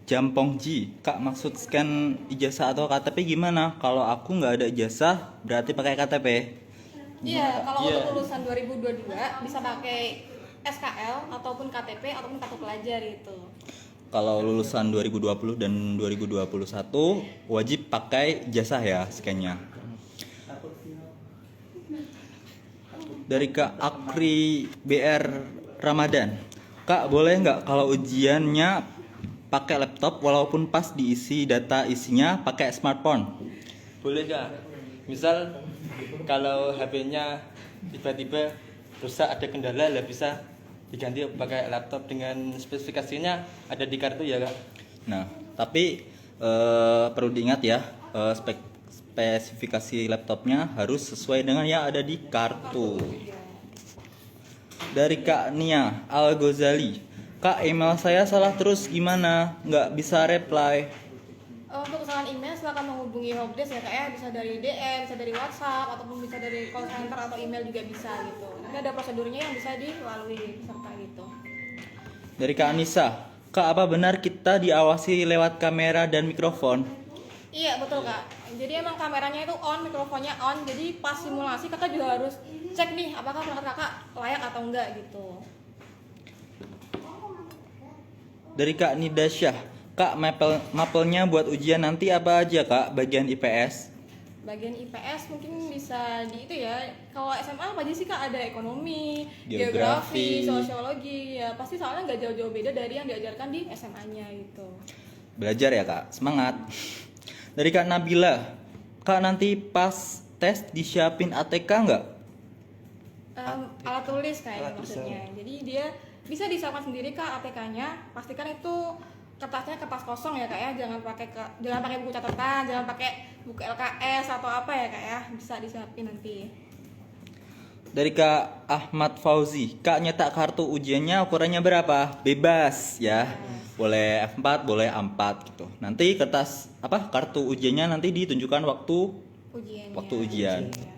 Speaker 3: Jampongji, Kak maksud scan ijazah atau KTP gimana? Kalau aku nggak ada ijazah berarti pakai KTP.
Speaker 1: Iya, kalau
Speaker 3: Iya.
Speaker 1: untuk lulusan 2022 bisa pakai SKL ataupun KTP ataupun kartu pelajar itu.
Speaker 3: Kalau lulusan 2020 dan 2021 wajib pakai ijazah ya scan-nya. Dari Kak Akri BR Ramadan, Kak boleh nggak kalau ujiannya pakai laptop walaupun pas diisi data isinya pakai smartphone?
Speaker 4: Boleh Kak. Misal kalau HP-nya tiba-tiba rusak ada kendala lah bisa diganti pakai laptop dengan spesifikasinya ada di kartu ya Kak.
Speaker 3: Nah, tapi perlu diingat ya, spesifikasi laptopnya harus sesuai dengan yang ada di kartu. Dari Kak Nia Al-Ghazali, Kak, email saya salah terus gimana? Nggak bisa reply.
Speaker 1: Untuk kesalahan email silakan menghubungi helpdesk ya kak ya, bisa dari DM, bisa dari WhatsApp, ataupun bisa dari call center atau email juga bisa gitu. Ini ada prosedurnya yang bisa dilalui peserta gitu.
Speaker 3: Dari Kak Anissa, Kak, apa benar kita diawasi lewat kamera dan mikrofon?
Speaker 1: Iya betul kak. Jadi emang kameranya itu on, mikrofonnya on. Jadi pas simulasi kakak juga harus cek nih apakah perangkat kakak layak atau enggak gitu.
Speaker 3: Dari Kak Nidasyah, Kak, mapelnya buat ujian nanti apa aja Kak, bagian IPS?
Speaker 1: Bagian IPS mungkin bisa di itu ya. Kalau SMA apa aja sih kak? Ada ekonomi,
Speaker 3: Geografi.
Speaker 1: geografi, sosiologi. Ya pasti soalnya nggak jauh-jauh beda dari yang diajarkan di SMA-nya gitu.
Speaker 3: Belajar ya Kak, semangat. Dari Kak Nabila, Kak, nanti pas tes disiapin ATK nggak?
Speaker 1: Alat tulis kayaknya
Speaker 4: Alat tulis.
Speaker 1: maksudnya. Jadi dia bisa disiapkan sendiri kak ATK-nya. Pastikan itu kertasnya kertas kosong ya kak ya. Jangan pakai buku catatan, jangan pakai buku LKS atau apa ya kak ya. Bisa disiapin nanti.
Speaker 3: Dari Kak Ahmad Fauzi, Kak, nyetak kartu ujiannya ukurannya berapa? Bebas ya. Boleh F4, boleh A4 gitu. Nanti kartu ujiannya nanti ditunjukkan waktu ujian.
Speaker 1: Iya.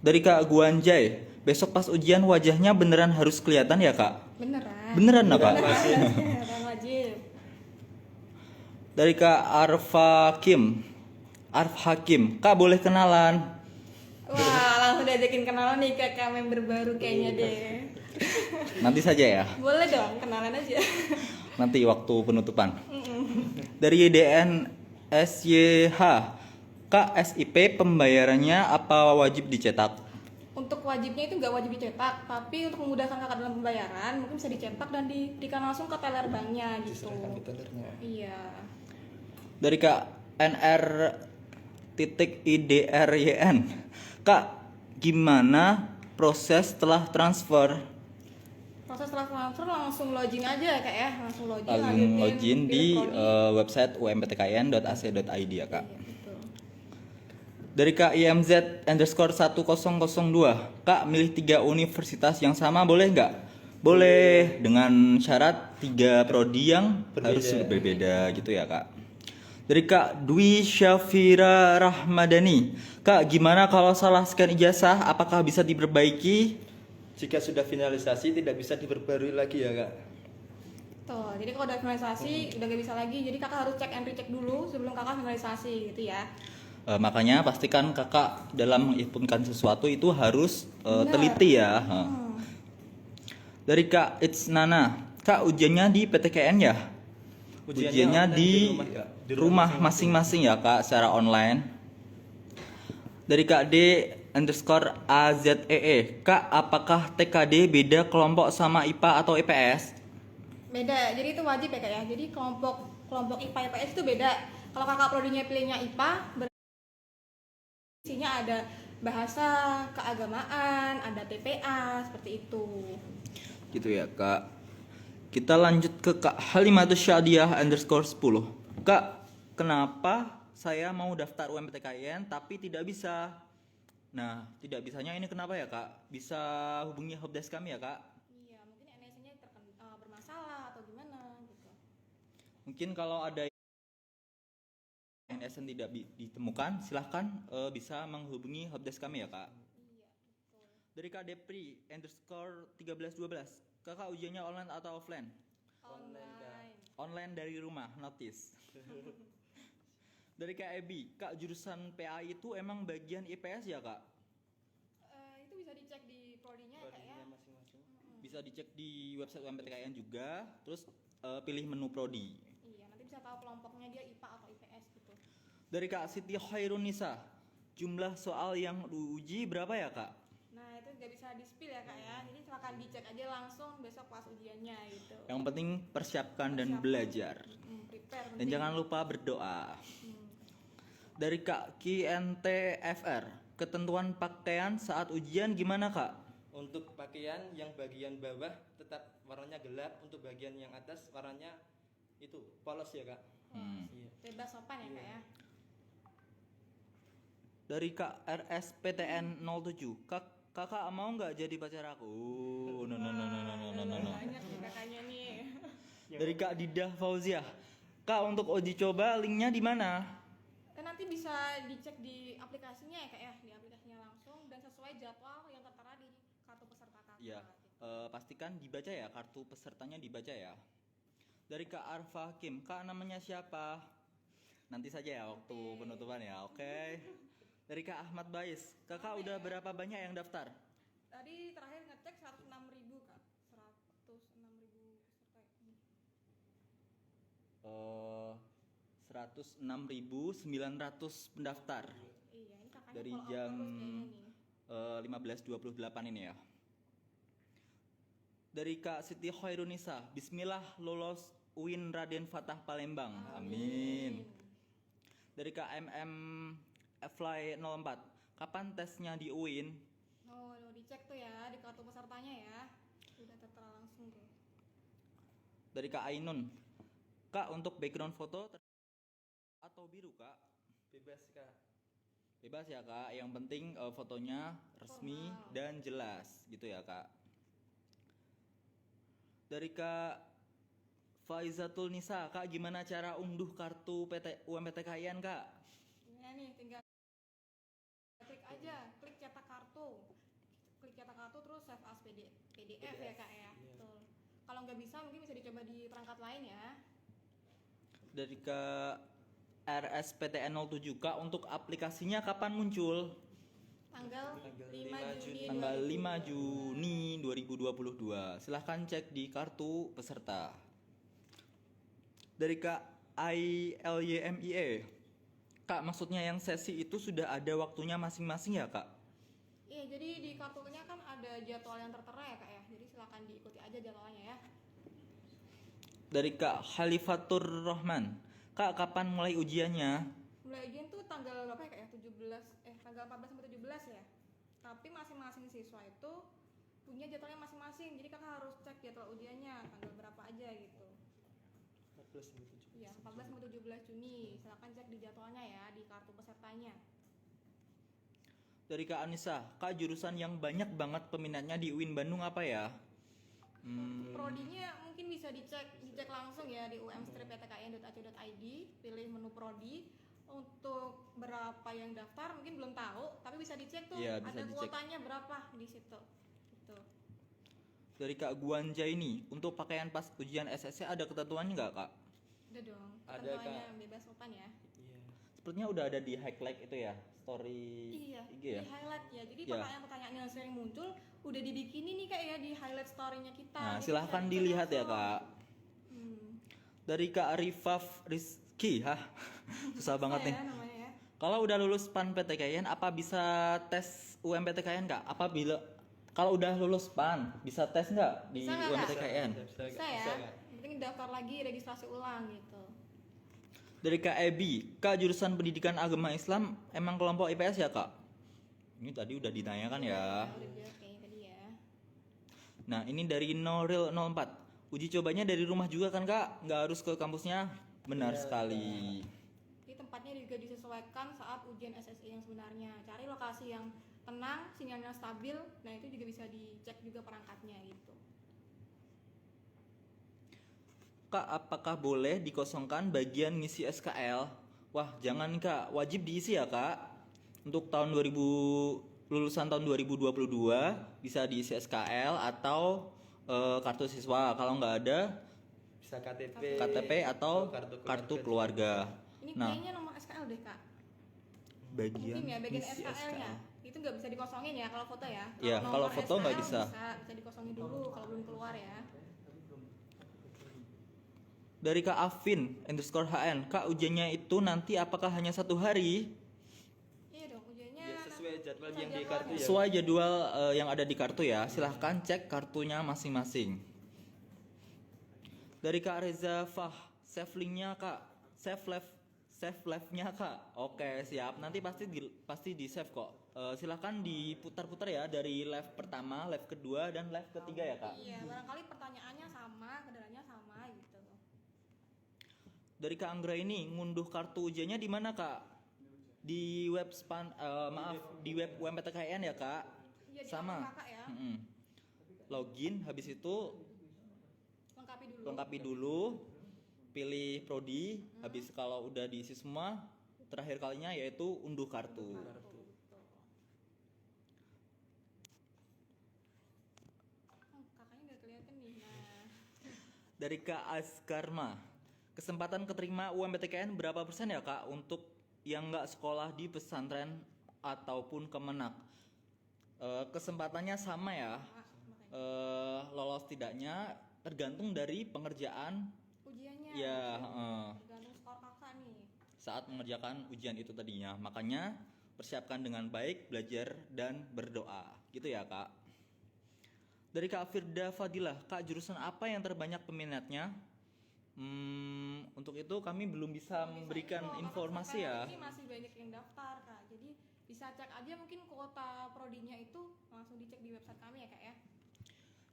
Speaker 3: Dari Kak Guanjay, besok pas ujian wajahnya beneran harus kelihatan ya Kak?
Speaker 1: Beneran.
Speaker 3: Beneran nah, Kak?
Speaker 1: Beneran wajib.
Speaker 3: Dari Kak Arfa Hakim, Kak, boleh kenalan?
Speaker 1: Wah, langsung diajakin kenalan nih ke member baru kayaknya deh.
Speaker 3: Nanti saja ya,
Speaker 1: Boleh dong, kenalan aja.
Speaker 3: nanti waktu penutupan. Dari YDN SYH, Kak, SIP pembayarannya apa wajib dicetak?
Speaker 1: Untuk wajibnya itu nggak wajib dicetak, tapi untuk memudahkan kakak dalam pembayaran mungkin bisa dicetak dan diberikan langsung ke teller banknya gitu.
Speaker 4: Diserahkan ke tellernya.
Speaker 1: Iya.
Speaker 3: Dari Kak NR.IDRYN, Kak, gimana proses setelah transfer?
Speaker 1: Proses setelah transfer langsung login aja kak ya, langsung login.
Speaker 3: Langsung login di
Speaker 1: pilih prodi.
Speaker 3: website umptkn.ac.id ya Kak.
Speaker 1: Iya, betul.
Speaker 3: Dari Kak IMZ_1002, Kak, milih 3 universitas yang sama boleh nggak? Boleh, dengan syarat 3 prodi yang harus berbeda gitu ya Kak. Dari Kak Dwi Syafira Rahmadani, Kak, gimana kalau salah scan ijazah, apakah bisa diperbaiki?
Speaker 4: Jika sudah finalisasi tidak bisa diperbarui lagi ya Kak.
Speaker 1: Tuh, jadi kalau udah finalisasi udah nggak bisa lagi, jadi kakak harus cek and recheck dulu sebelum kakak finalisasi gitu ya.
Speaker 3: Makanya pastikan kakak dalam menginputkan sesuatu itu harus
Speaker 1: Benar.
Speaker 3: teliti ya. Dari Kak Itsnana, Kak, ujiannya di PTKN ya? Ujiannya
Speaker 4: online
Speaker 3: di
Speaker 4: rumah, Kak. Di
Speaker 3: rumah masing-masing ya Kak, secara online. Dari Kak D_AZEE, Kak, apakah TKD beda kelompok sama IPA atau IPS?
Speaker 1: Beda, jadi itu wajib ya kak ya. Jadi kelompok IPA IPS itu beda. Kalau kakak prodinya pilihnya IPA, isinya ada bahasa keagamaan, ada TPA seperti itu.
Speaker 3: Gitu ya Kak. Kita lanjut ke Kak Halimatus Syadiah_10. Kak, kenapa saya mau daftar UMPTKN tapi tidak bisa? Nah, tidak bisanya ini kenapa ya Kak? Bisa hubungi helpdesk kami ya Kak?
Speaker 1: Iya, mungkin NS-nya bermasalah atau gimana gitu.
Speaker 3: Mungkin kalau ada NS yang tidak ditemukan, silahkan bisa menghubungi helpdesk kami ya Kak.
Speaker 1: Iya, betul.
Speaker 3: Dari Kak Depri_1312, Kakak ujiannya online atau offline?
Speaker 1: Online.
Speaker 3: Online dari rumah, notice. Dari Kak Ebi, Kak, jurusan PA itu emang bagian IPS ya Kak?
Speaker 1: Itu bisa dicek di prodinya ya kak ya.
Speaker 3: Bisa dicek di website UMPTKN juga, terus pilih menu prodi.
Speaker 1: Iya, nanti bisa tahu kelompoknya dia IPA atau IPS gitu.
Speaker 3: Dari Kak Siti Khairunisa, jumlah soal yang diuji berapa ya Kak?
Speaker 1: Nah, itu nggak bisa di-spill ya kak ya. Jadi silakan dicek aja langsung besok pas ujiannya gitu.
Speaker 3: Yang penting persiapkan dan belajar.
Speaker 1: Prepare.
Speaker 3: Dan jangan lupa berdoa. Dari Kak KNTFR, ketentuan pakaian saat ujian gimana Kak?
Speaker 4: Untuk pakaian yang bagian bawah tetap warnanya gelap, untuk bagian yang atas warnanya itu polos ya kak. Iya.
Speaker 1: Bebas sopan ya kak ya.
Speaker 3: Dari Kak RSPTN 07, kakak mau nggak jadi pacar aku? No.
Speaker 1: Banyak nih kakaknya nih.
Speaker 3: Dari Kak Didah Fauziah, Kak untuk uji coba linknya di mana?
Speaker 1: Nanti bisa dicek di aplikasinya ya kak ya, di aplikasinya langsung dan sesuai jadwal yang tertera di kartu peserta kakak.
Speaker 3: Iya,
Speaker 1: gitu.
Speaker 3: pastikan dibaca ya, kartu pesertanya dibaca ya. Dari Kak Arfa Hakim, Kak namanya siapa? Nanti saja ya waktu penutupan ya, oke. Dari Kak Ahmad Bais, kakak udah berapa banyak yang daftar?
Speaker 1: Tadi terakhir ngecek 106.000 kak, 106.000 peserta ini.
Speaker 3: 106.900 pendaftar
Speaker 1: Iya, ini kakaknya
Speaker 3: dari
Speaker 1: follow up
Speaker 3: jam
Speaker 1: terus kayaknya nih.
Speaker 3: 15.28 ini ya. Dari Kak Siti Khairunisa, Bismillah lolos UIN Raden Fatah Palembang. Amin. Dari Kak Fly 04, kapan tesnya di UIN?
Speaker 1: Oh, dicek tuh ya di kartu pesertanya ya. Udah tertera langsung tuh.
Speaker 3: Dari Kak Ainun, Kak untuk background foto atau biru Kak?
Speaker 4: Bebas kak.
Speaker 3: Bebas ya Kak, yang penting fotonya resmi
Speaker 1: Formal.
Speaker 3: dan jelas gitu ya Kak. Dari Kak Faizatul Nisa, Kak gimana cara unduh kartu UMPTKIN Kak?
Speaker 1: Ini nih tinggal klik aja, klik cetak kartu. Klik cetak kartu terus save as PDF ya kak ya. Betul. Kalau nggak bisa mungkin bisa dicoba di perangkat lain ya.
Speaker 3: Dari Kak RSPTN 07, Kak untuk aplikasinya kapan muncul?
Speaker 1: Tanggal 5 Juni.
Speaker 3: Tanggal 5 Juni 2022. Silahkan cek di kartu peserta. Dari Kak ILYMIE, Kak maksudnya yang sesi itu sudah ada waktunya masing-masing ya Kak?
Speaker 1: Iya, jadi di kartunya kan ada jadwal yang tertera ya kak ya. Jadi silakan diikuti aja jadwalnya ya.
Speaker 3: Dari Kak Khalifatur Rahman, Kak kapan mulai ujiannya?
Speaker 1: Mulai ujian tuh tanggal berapa ya kak ya? Tanggal 14 sampai 17 ya. Tapi masing-masing siswa itu punya jadwalnya masing-masing. Jadi kakak harus cek jadwal ujiannya tanggal berapa aja gitu.
Speaker 4: 14 sampai 17.
Speaker 1: Iya, 14 sampai 17 Juni. Silakan cek di jadwalnya ya di kartu pesertanya.
Speaker 3: Dari Kak Anissa, Kak jurusan yang banyak banget peminatnya di UIN Bandung apa ya?
Speaker 1: Prodinya mungkin bisa dicek langsung ya di um-ptkn.ac.id, pilih menu prodi. Untuk berapa yang daftar mungkin belum tahu, tapi bisa dicek tuh
Speaker 3: Iya, bisa
Speaker 1: ada
Speaker 3: dicek.
Speaker 1: kuotanya berapa di situ. Gitu.
Speaker 3: Dari Kak Guanja ini, untuk pakaian pas ujian SSC ada ketentuannya nggak Kak?
Speaker 1: Udah dong,
Speaker 4: Ada,
Speaker 1: ketentuannya
Speaker 4: Kak.
Speaker 1: bebas sopan ya.
Speaker 4: Iya.
Speaker 3: Sepertinya udah ada di highlight itu ya, story
Speaker 1: Iya,
Speaker 3: IG ya.
Speaker 1: di highlight ya. Jadi
Speaker 3: Iya.
Speaker 1: pertanyaan yang sering muncul udah dibikinin nih kayak ya di highlight story-nya kita.
Speaker 3: Nah,
Speaker 1: Jadi
Speaker 3: silahkan
Speaker 1: bisa
Speaker 3: dilihat ya
Speaker 1: langsung.
Speaker 3: Kak.
Speaker 1: Hmm.
Speaker 3: Dari Kak Rifaf Rizky, susah banget nih.
Speaker 1: Ya, namanya ya.
Speaker 3: Kalau udah lulus PAN PTKIN, apa bisa tes UMPTKIN Kak? Kalau udah lulus PAN, bisa tes nggak di
Speaker 1: Bisa nggak, Kak?
Speaker 3: UMPTKIN?
Speaker 1: Bisa ya. Yang penting daftar lagi, registrasi ulang gitu.
Speaker 3: Dari Kak Ebi, Kak jurusan pendidikan agama Islam emang kelompok IPS ya Kak? Ini tadi udah ditanyakan ya.
Speaker 1: Udah dijawab kayaknya tadi ya.
Speaker 3: Nah ini dari Noril 04, uji cobanya dari rumah juga kan Kak? Nggak harus ke kampusnya? Benar sekali.
Speaker 1: Jadi tempatnya juga disesuaikan saat ujian SSI yang sebenarnya. Cari lokasi yang tenang, sinyalnya stabil. Nah itu juga bisa dicek juga perangkatnya gitu.
Speaker 3: Kak, apakah boleh dikosongkan bagian ngisi SKL? Wah, jangan Kak, wajib diisi ya Kak. Untuk tahun 2000 lulusan tahun 2022 bisa diisi SKL atau kartu siswa. Kalau nggak ada
Speaker 4: Bisa KTP.
Speaker 3: KTP atau kartu keluarga.
Speaker 1: Ini
Speaker 3: Nah,
Speaker 1: kayaknya nomor SKL deh kak.
Speaker 3: bagian
Speaker 1: Mungkin ya bagian
Speaker 3: ngisi
Speaker 1: SKL-nya. Itu nggak bisa dikosongin ya kalau foto ya.
Speaker 3: Iya,
Speaker 1: nomor
Speaker 3: kalau foto nggak
Speaker 1: SKL
Speaker 3: bisa.
Speaker 1: Bisa dikosongin dulu kalau belum keluar ya.
Speaker 3: Dari Kak Afin _HN, Kak ujiannya itu nanti apakah hanya 1 hari?
Speaker 1: Iya dong, ujiannya
Speaker 4: Ya, sesuai jadwal
Speaker 1: sesuai
Speaker 4: yang di
Speaker 1: jadwalnya.
Speaker 4: kartu ya.
Speaker 3: Sesuai jadwal yang ada di kartu ya. Silahkan cek kartunya masing-masing. Dari Kak Reza Fah, save linknya Kak. save live-nya kak. Oke siap. Nanti pasti di save kok. Silahkan diputar-putar ya dari live pertama, live kedua, dan live ketiga ya kak.
Speaker 1: Iya, barangkali pertanyaannya sama, kendalanya sama gitu.
Speaker 3: Dari Kak Anggra ini ngunduh kartu ujiannya di mana kak? Di web di web UMPTKN ya kak.
Speaker 1: Iya, di
Speaker 3: Sama.
Speaker 1: akun kakak ya.
Speaker 3: Login, habis itu lengkapi dulu, pilih prodi, habis kalau udah diisi semua, terakhir kalinya yaitu unduh kartu.
Speaker 1: Kakaknya udah kelihatan nih. Nah,
Speaker 3: Dari Kak Askarma, kesempatan keterima UMPTKN berapa persen ya kak untuk yang nggak sekolah di pesantren ataupun kemenak? Kesempatannya sama ya. Lolos tidaknya tergantung dari pengerjaan
Speaker 1: ujiannya.
Speaker 3: ya
Speaker 1: Tergantung skor kakak nih.
Speaker 3: saat mengerjakan ujian itu tadinya. Makanya persiapkan dengan baik, belajar dan berdoa. Gitu ya kak. Dari Kak Firda Fadilah, kak jurusan apa yang terbanyak peminatnya? Untuk itu kami belum bisa memberikan informasi ya.
Speaker 1: Ini masih banyak yang daftar kak. Jadi bisa cek aja mungkin kuota prodinya itu langsung dicek di website kami ya kak ya.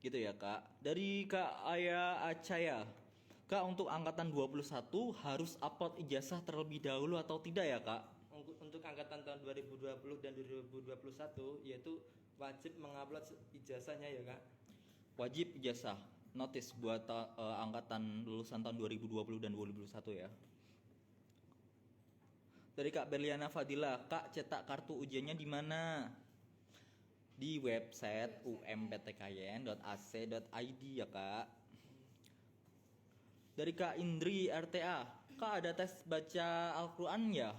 Speaker 3: Gitu ya kak. Dari Kak Aya Acaya, kak untuk angkatan 21 harus upload ijazah terlebih dahulu atau tidak ya kak?
Speaker 4: Untuk angkatan tahun 2020 dan 2021 yaitu wajib mengupload ijazahnya ya kak.
Speaker 3: Wajib ijazah, notice buat angkatan lulusan tahun 2020 dan 2021 ya. Dari Kak Berliana Fadila, kak cetak kartu ujiannya di mana? Di website umptkyn.ac.id ya kak. Dari Kak Indri RTA, kak ada tes baca Al-Quran ya?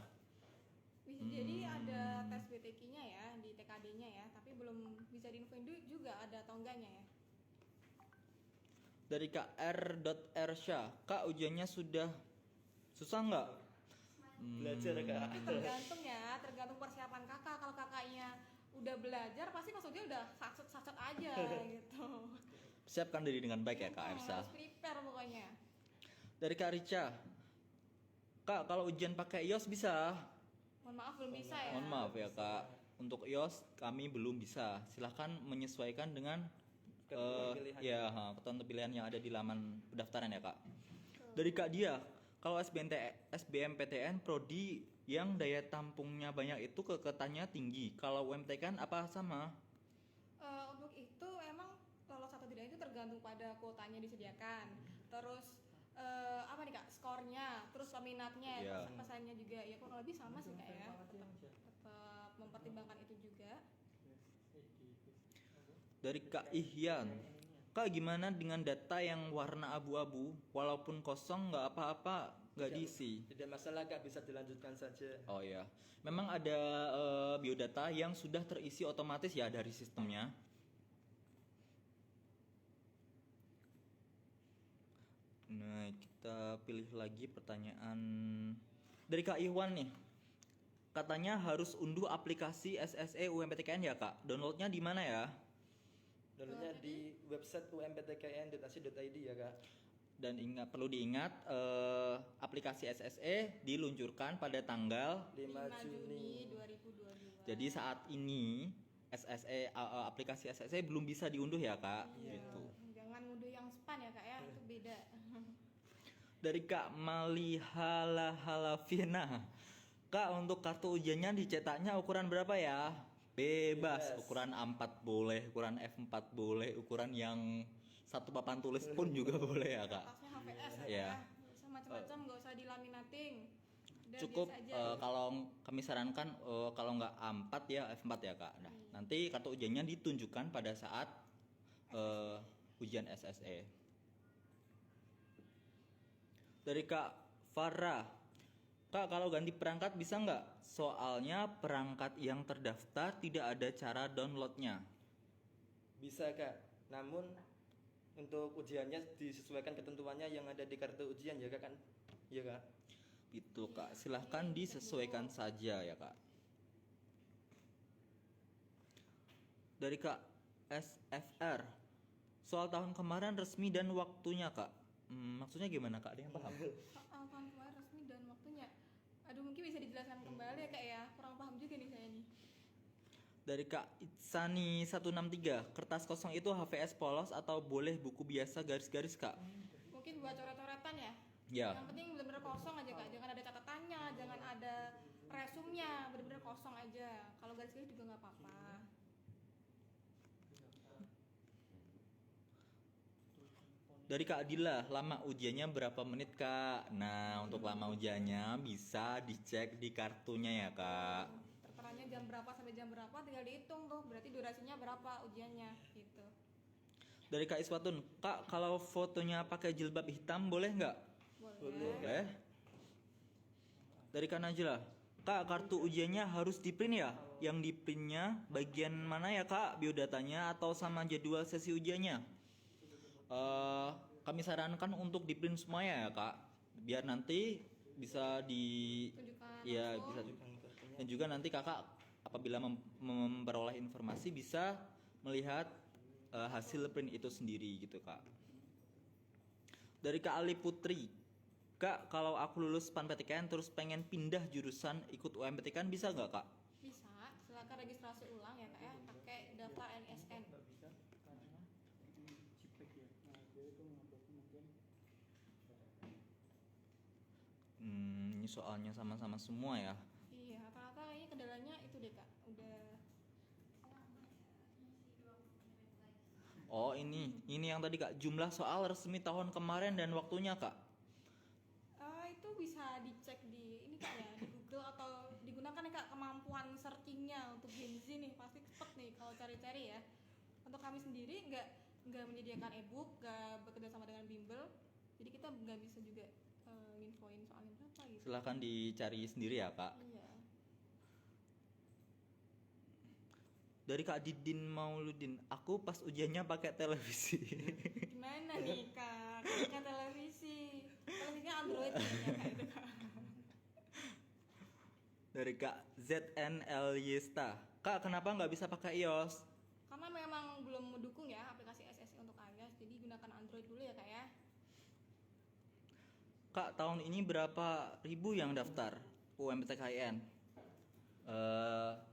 Speaker 1: Jadi ada tes BTQ-nya ya di TKD-nya ya, tapi belum bisa diinfoin juga ada atau enggaknya ya.
Speaker 3: Dari Kak R.Rsya, kak ujiannya sudah susah nggak?
Speaker 4: Belajar kak.
Speaker 1: Tergantung persiapan kakak. Kalau kakaknya udah belajar pasti maksudnya udah sacet aja gitu.
Speaker 3: Siapkan diri dengan baik ya Kak Ersa.
Speaker 1: Harus prepare pokoknya.
Speaker 3: Dari Kak Rica, kak kalau ujian pakai iOS bisa?
Speaker 1: Mohon maaf belum bisa ya.
Speaker 3: Mohon maaf ya kak, untuk iOS kami belum bisa. Silahkan menyesuaikan dengan ketentuan pilihan yang ada di laman pendaftaran ya kak. Dari Kak Dia, kalau SBMPTN prodi yang daya tampungnya banyak itu keketannya tinggi. Kalau UMTK apa sama?
Speaker 1: Untuk itu emang lolos atau tidak itu tergantung pada kuotanya disediakan. Terus apa nih kak, skornya, terus peminatnya,
Speaker 3: Yeah.
Speaker 1: pesannya juga ya kurang lebih sama sih kak ya. Tetap mempertimbangkan itu juga.
Speaker 3: Dari Kak Ihyan, kak gimana dengan data yang warna abu-abu, walaupun kosong nggak apa-apa, nggak diisi?
Speaker 4: Tidak masalah kak, bisa dilanjutkan saja.
Speaker 3: Oh ya, memang ada biodata yang sudah terisi otomatis ya dari sistemnya. Nah, kita pilih lagi pertanyaan dari Kak Iwan nih. Katanya harus unduh aplikasi SSE UMPTKN ya kak. Downloadnya di mana ya?
Speaker 4: Downloadnya di website umptkyn.ac.id ya kak.
Speaker 3: Dan perlu diingat aplikasi SSE diluncurkan pada tanggal
Speaker 4: 5
Speaker 1: Juni
Speaker 4: Juni.
Speaker 1: 2022.
Speaker 3: Jadi saat ini SSE aplikasi SSE belum bisa diunduh ya kak.
Speaker 1: Iya.
Speaker 3: Gitu.
Speaker 1: Jangan nuduh yang spam ya kak ya, itu beda.
Speaker 3: Dari Kak Malihalahalavina, kak untuk kartu ujiannya dicetaknya ukuran berapa ya? Bebas, ukuran A4 boleh, ukuran F4 boleh, ukuran yang satu papan tulis pun juga boleh ya kak.
Speaker 1: Kertasnya HVS ya,
Speaker 3: Iya.
Speaker 1: bisa macam-macam, nggak usah dilaminating. Udah
Speaker 3: Cukup
Speaker 1: biasa aja.
Speaker 3: kalau kami sarankan kalau nggak A4 ya F4 ya kak. Nah, nanti kartu ujiannya ditunjukkan pada saat ujian SSE. Dari Kak Farah, kak kalau ganti perangkat bisa nggak? Soalnya perangkat yang terdaftar tidak ada cara downloadnya.
Speaker 4: Bisa kak, namun untuk ujiannya disesuaikan ketentuannya yang ada di kartu ujian ya kak kan? Iya kak.
Speaker 3: Itu kak, silahkan disesuaikan saja ya kak. Dari Kak SFR, soal tahun kemarin resmi dan waktunya kak. Maksudnya gimana kak? Ada yang paham?
Speaker 1: Soal tahun kemarin resmi dan waktunya. bisa dijelaskan kembali ya kak ya, kurang paham juga nih saya nih.
Speaker 3: Dari Kak Itsani 163, kertas kosong itu HVS polos atau boleh buku biasa garis-garis Kak?
Speaker 1: Mungkin buat coret-coretan ya.
Speaker 3: Ya.
Speaker 1: Yang penting bener-bener kosong aja kak, jangan ada catatannya, jangan ada resumnya, bener-bener kosong aja. Kalau garis-garis juga nggak apa-apa.
Speaker 3: Dari Kak Adila, lama ujiannya berapa menit Kak? Nah, untuk lama ujiannya bisa dicek di kartunya ya Kak.
Speaker 1: Terteranya jam berapa sampai jam berapa tinggal dihitung tuh, berarti durasinya berapa ujiannya gitu.
Speaker 3: Dari Kak Iswatun, Kak kalau fotonya pakai jilbab hitam boleh nggak?
Speaker 1: Boleh.
Speaker 3: Boleh. Dari Kak Najla, Kak kartu ujiannya harus di print ya? Yang di printnya bagian mana ya Kak? Biodatanya atau sama jadwal sesi ujiannya? Kami sarankan untuk di print semuanya ya Kak, biar nanti bisa
Speaker 1: Tunjukkan
Speaker 3: ya
Speaker 1: langsung.
Speaker 3: bisa, dan juga nanti kakak apabila memperoleh informasi bisa melihat hasil print itu sendiri gitu Kak. Dari Kak Ali Putri, Kak kalau aku lulus PAN-PTKN terus pengen pindah jurusan ikut UMPTKN bisa nggak Kak?
Speaker 1: Bisa, silakan registrasi ulang ya kak ya, pakai daftar NISN.
Speaker 3: Ini soalnya sama-sama semua ya.
Speaker 1: Iya, rata-rata kayaknya kendalanya itu deh kak, udah.
Speaker 3: Oh ini yang tadi Kak, jumlah soal resmi tahun kemarin dan waktunya Kak.
Speaker 1: Itu bisa dicek di ini kak ya, di Google atau digunakan ya kak kemampuan searchingnya untuk Gen Z nih, pasti cepet nih kalau cari-cari ya. Untuk kami sendiri nggak menyediakan ebook, nggak bekerja sama dengan bimbel, jadi kita nggak bisa juga nginfoin soalnya berapa gitu.
Speaker 3: Silahkan dicari sendiri ya Kak.
Speaker 1: Iya.
Speaker 3: Dari Kak Didin Mauludin, aku pas ujiannya pakai televisi.
Speaker 1: Gimana nih kak? Pakai televisi, televisinya Android kayaknya kak itu kak.
Speaker 3: Dari Kak ZNL Yesta, Kak kenapa nggak bisa pakai iOS?
Speaker 1: Karena memang belum mendukung ya aplikasi SSI untuk iOS, jadi gunakan Android dulu ya kak ya.
Speaker 3: Kak tahun ini berapa ribu yang daftar UMPTKN?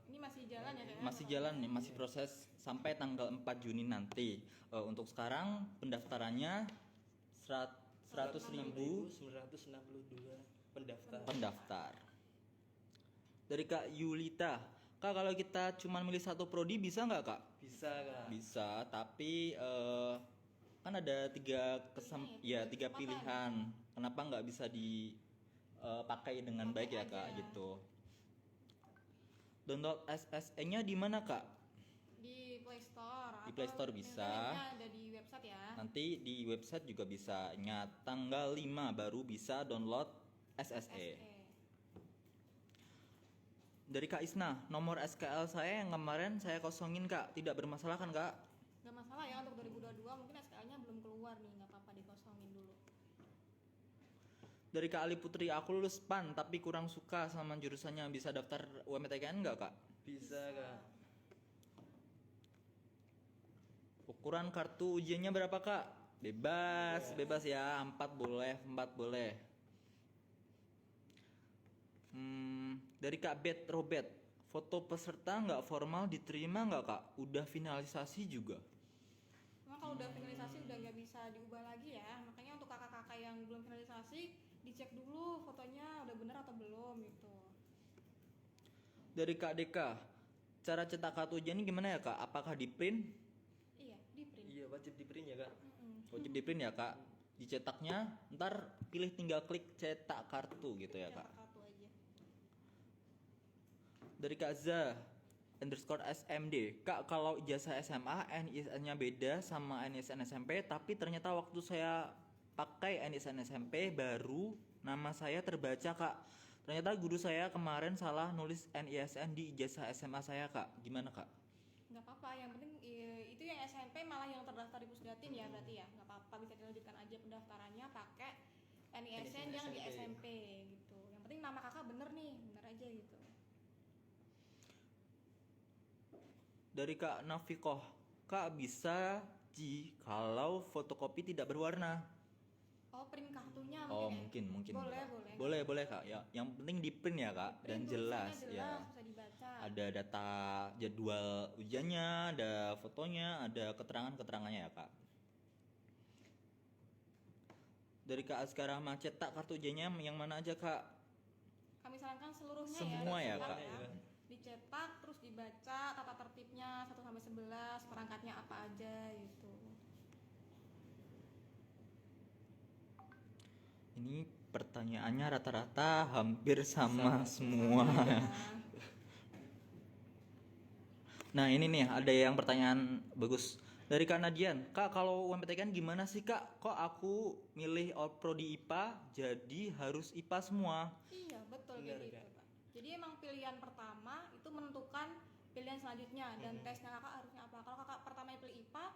Speaker 1: Ini masih jalan ya kak ya?
Speaker 3: Masih jalan nih, masih proses sampai tanggal 4 Juni nanti. Untuk sekarang pendaftarannya 100.000
Speaker 4: 962 pendaftar.
Speaker 3: pendaftar. Dari Kak Yulita, Kak kalau kita cuma milih satu prodi bisa nggak Kak?
Speaker 4: Bisa Kak.
Speaker 3: Bisa, tapi kan ada tiga pilihan. Kenapa nggak bisa dipakai dengan baik ya Kak
Speaker 1: aja.
Speaker 3: gitu? Download SSE-nya di mana Kak?
Speaker 1: Di Play Store.
Speaker 3: Di Play
Speaker 1: atau
Speaker 3: Store bisa.
Speaker 1: linknya ada di website ya.
Speaker 3: Nanti di website juga bisa. Tanggal 5 baru bisa download SSE.
Speaker 1: SE.
Speaker 3: Dari Kak Isna, nomor SKL saya yang kemarin saya kosongin Kak, tidak bermasalah kan Kak?
Speaker 1: Gak masalah ya untuk 2022, mungkin SKL-nya belum keluar nih, nggak apa-apa dikosongin dulu.
Speaker 3: Dari Kak Ali Putri, aku lulus PAN tapi kurang suka sama jurusannya, bisa daftar UMPTKN nggak Kak?
Speaker 4: Bisa Kak.
Speaker 3: Ukuran kartu ujiannya berapa Kak? Bebas ya, 4 boleh. Dari Kak Bet Robert, foto peserta nggak formal diterima nggak Kak? Udah finalisasi juga.
Speaker 1: Memang kalau udah finalisasi udah nggak bisa diubah lagi ya, makanya untuk kakak-kakak yang belum finalisasi dicek dulu fotonya udah bener atau belum gitu.
Speaker 3: Dari Kak Deka, cara cetak kartu ujian ini gimana ya Kak? Apakah di print?
Speaker 1: Iya, di print.
Speaker 4: Iya wajib di print ya Kak.
Speaker 3: Wajib di print ya Kak. Dicetaknya, ntar tinggal klik cetak kartu gitu ya Kak.
Speaker 1: Cetak kartu aja.
Speaker 3: Dari Kak Za _ SMD, Kak kalau ijazah SMA NISN-nya beda sama NISN SMP, tapi ternyata waktu saya pakai NISN SMP baru nama saya terbaca Kak. Ternyata guru saya kemarin salah nulis NISN di ijazah SMA saya Kak. Gimana Kak?
Speaker 1: Nggak apa-apa, yang penting itu yang SMP malah yang terdaftar di Pusdatin ya berarti ya. Nggak apa-apa, bisa dilanjutkan aja pendaftarannya pakai NISN yang di SMP gitu. Yang penting nama kakak bener nih, bener aja gitu.
Speaker 3: Dari Kak Nafikoh, Kak bisa kalau fotokopi tidak berwarna.
Speaker 1: Oh Oh, print kartunya
Speaker 3: Oh,
Speaker 1: mungkin. Ya?
Speaker 3: mungkin.
Speaker 1: Boleh,
Speaker 3: Kak.
Speaker 1: boleh.
Speaker 3: Boleh, Kak. Ya, yang penting di print ya, Kak, dan
Speaker 1: Print tulisannya
Speaker 3: jelas ya.
Speaker 1: jelas, bisa dibaca.
Speaker 3: Ada data jadwal ujiannya, ada fotonya, ada keterangan-keterangannya ya, Kak. Dari Kak Azkara mah cetak kartu ujiannya yang mana aja, Kak?
Speaker 1: Kami sarankan seluruhnya
Speaker 3: Semua ya,
Speaker 1: dicetak
Speaker 3: Kak.
Speaker 1: Dicetak terus dibaca tata tertibnya 1 sampai 11, perangkatnya apa aja gitu.
Speaker 3: Ini pertanyaannya rata-rata hampir sama semua. Nah, ini nih ada yang pertanyaan bagus dari Kak Nadian. Kak, kalau UMPTN gimana sih, Kak? Kok aku milih prodi IPA jadi harus IPA semua?
Speaker 1: Iya, betul
Speaker 4: Benar,
Speaker 1: kayak gitu,
Speaker 4: Kak.
Speaker 1: Kak. Jadi emang pilihan pertama itu menentukan pilihan selanjutnya dan tesnya Kakak harusnya apa. Kalau Kakak pertama pilih IPA,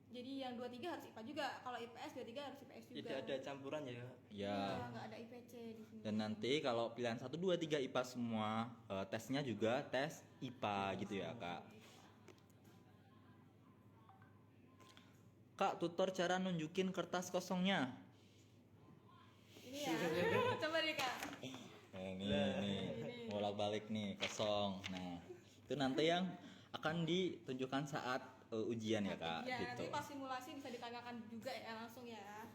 Speaker 1: jadi yang 23 harus IPA juga. Kalau IPS 23 harus IPS juga.
Speaker 4: Tidak ada campuran ya, Kak.
Speaker 1: Iya,
Speaker 3: Ya.
Speaker 1: nggak ada IPC di sini.
Speaker 3: Dan nanti kalau pilihan 1 2 3 IPA semua, tesnya juga tes IPA gitu ya, Kak. Kak, tutor cara nunjukin kertas kosongnya.
Speaker 1: Ini ya. Coba deh, Kak.
Speaker 3: Nih, bolak-balik nih kosong. Nah, itu nanti yang akan ditunjukkan saat ujian ya, Kak.
Speaker 1: Iya,
Speaker 3: Gitu.
Speaker 1: nanti pas simulasi bisa ditanyakan juga ya langsung ya.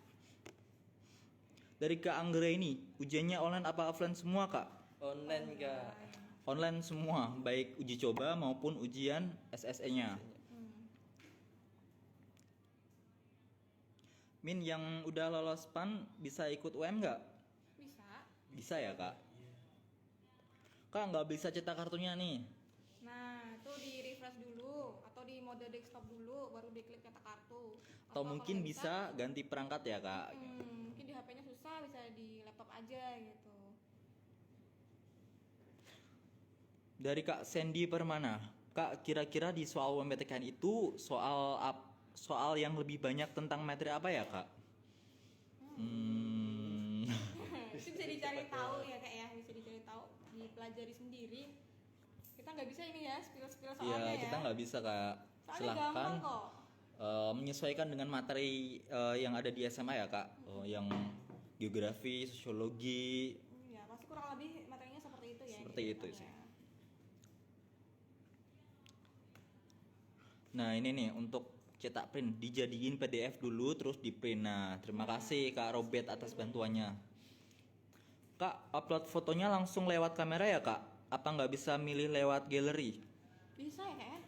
Speaker 3: Dari Kak Anggra ini, ujiannya online apa offline semua, Kak?
Speaker 4: Online, Kak.
Speaker 3: Online semua, baik uji coba maupun ujian SSE-nya. Min yang udah lolos PAN bisa ikut UM nggak?
Speaker 1: Bisa.
Speaker 3: Bisa ya, Kak? Kak, nggak bisa cetak kartunya nih.
Speaker 1: Nah, itu di refresh dulu atau di mode desktop dulu baru diklik cetak kartu.
Speaker 3: Atau
Speaker 1: kalau
Speaker 3: mungkin
Speaker 1: nggak
Speaker 3: bisa ganti perangkat ya, Kak?
Speaker 1: mungkin di HP-nya susah, bisa di laptop aja gitu.
Speaker 3: Dari Kak Sandy Permana. Kak, kira-kira di soal UMPTN itu soal yang lebih banyak tentang materi apa ya, Kak?
Speaker 1: Itu bisa dicari tahu ya, Kak ya, bisa dicari tahu, dipelajari sendiri. Kita nggak bisa ini ya, spill-spill soalnya
Speaker 3: Iya,
Speaker 1: ya.
Speaker 3: kita nggak bisa, Kak.
Speaker 1: Soalnya
Speaker 3: Silahkan
Speaker 1: gampang kok.
Speaker 3: menyesuaikan dengan materi yang ada di SMA ya, Kak. Yang geografi, sosiologi.
Speaker 1: Ya, pasti kurang lebih materinya seperti itu ya.
Speaker 3: Seperti
Speaker 1: gitu
Speaker 3: itu
Speaker 1: kan
Speaker 3: sih.
Speaker 1: ya.
Speaker 3: Nah, ini nih untuk cetak print dijadiin PDF dulu terus di print. Nah, terima kasih Kak Robert atas bantuannya. Kak, upload fotonya langsung lewat kamera ya, Kak? Apa nggak bisa milih lewat galeri?
Speaker 1: Bisa ya, Kak ya?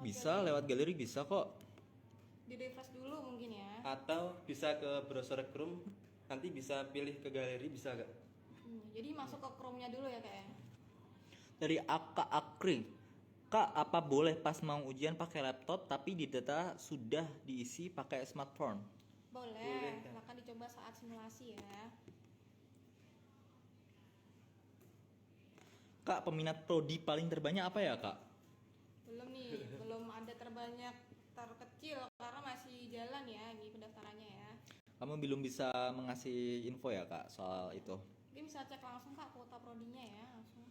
Speaker 3: Bisa, lewat galeri bisa kok.
Speaker 1: Di refresh dulu mungkin ya.
Speaker 4: Atau bisa ke browser Chrome, nanti bisa pilih ke galeri, bisa, Kak.
Speaker 1: Jadi masuk ke Chrome-nya dulu ya, Kak ya.
Speaker 3: Dari Aka Akri. Kak, apa boleh pas mau ujian pakai laptop tapi di data sudah diisi pakai smartphone?
Speaker 1: Boleh, silakan dicoba saat simulasi ya.
Speaker 3: Kak, peminat prodi paling terbanyak apa ya, Kak?
Speaker 1: Belum nih, belum ada terbanyak terkecil karena masih jalan ya di pendaftarannya ya.
Speaker 3: Kamu belum bisa mengasih info ya, Kak, soal itu.
Speaker 1: Mungkin bisa cek langsung Kak kuota prodinya ya langsung.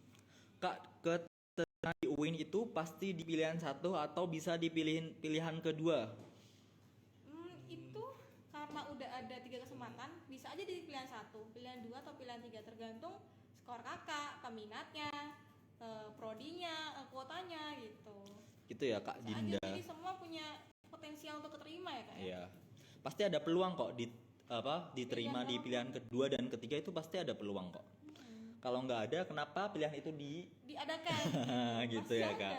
Speaker 3: Kak, keterima di UIN itu pasti di pilihan 1 atau bisa di pilihan kedua?
Speaker 1: Itu karena udah ada 3 kesempatan, bisa aja di pilihan 1, pilihan 2 atau pilihan 3 tergantung skor kakak, peminatnya, prodinya, kuotanya gitu.
Speaker 3: Gitu ya, Kak
Speaker 1: Bisa
Speaker 3: Dinda.
Speaker 1: aja, jadi semua punya potensial untuk keterima ya Kak ya.
Speaker 3: Iya. Pasti ada peluang kok diterima di pilihan kedua dan ketiga itu pasti ada peluang kok. Kalau nggak ada, kenapa pilihan itu
Speaker 1: Diadakan.
Speaker 3: gitu
Speaker 1: Pasti
Speaker 3: ya,
Speaker 1: ada,
Speaker 3: Kak.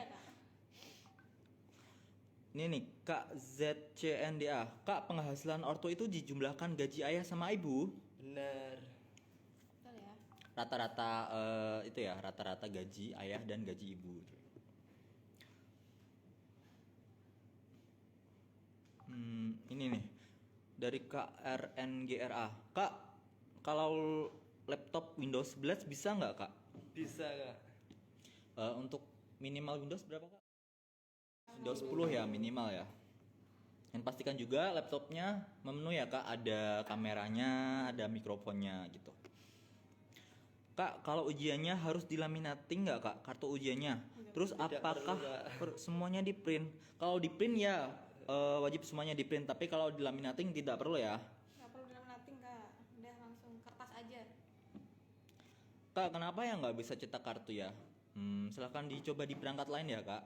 Speaker 3: Ini nih, Kak ZCNDA. Kak, penghasilan ortu itu dijumlahkan gaji ayah sama ibu?
Speaker 4: Benar.
Speaker 1: Betul ya.
Speaker 3: Rata-rata itu ya, rata-rata gaji ayah dan gaji ibu. Ini nih dari Kak RNGRA. Kak, kalau laptop Windows 11 bisa nggak, Kak?
Speaker 4: Bisa, Kak.
Speaker 3: Untuk minimal Windows berapa, Kak? Windows 10 ya minimal ya. Dan pastikan juga laptopnya memenuhi ya, Kak, ada kameranya, ada mikrofonnya gitu. Kak, kalau ujiannya harus dilaminating nggak, Kak, kartu ujiannya? Terus
Speaker 4: Tidak
Speaker 3: apakah
Speaker 4: perlu, Kak.
Speaker 3: semuanya di print? Kalau di print ya wajib semuanya di print, tapi kalau dilaminating tidak perlu ya.
Speaker 1: Nggak perlu dilaminating Kak.
Speaker 3: Kak, kenapa ya nggak bisa cetak kartu ya? Silahkan dicoba di perangkat lain ya, Kak.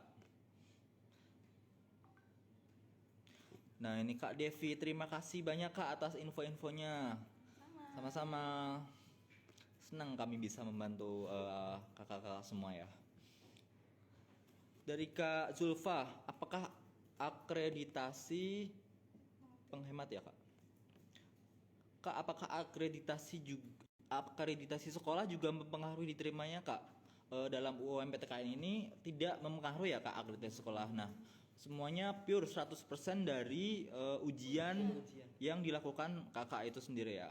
Speaker 3: Nah, ini Kak Devi, terima kasih banyak Kak atas info-infonya. Sama-sama. Senang kami bisa membantu kakak-kakak semua ya. Dari Kak Zulfa, apakah akreditasi penghemat ya, Kak? Kak, apakah akreditasi sekolah juga mempengaruhi diterimanya, Kak? Dalam UMPTKN ini tidak mempengaruhi ya, Kak, akreditasi sekolah. Nah, semuanya pure 100% dari ujian yang dilakukan kakak itu sendiri ya.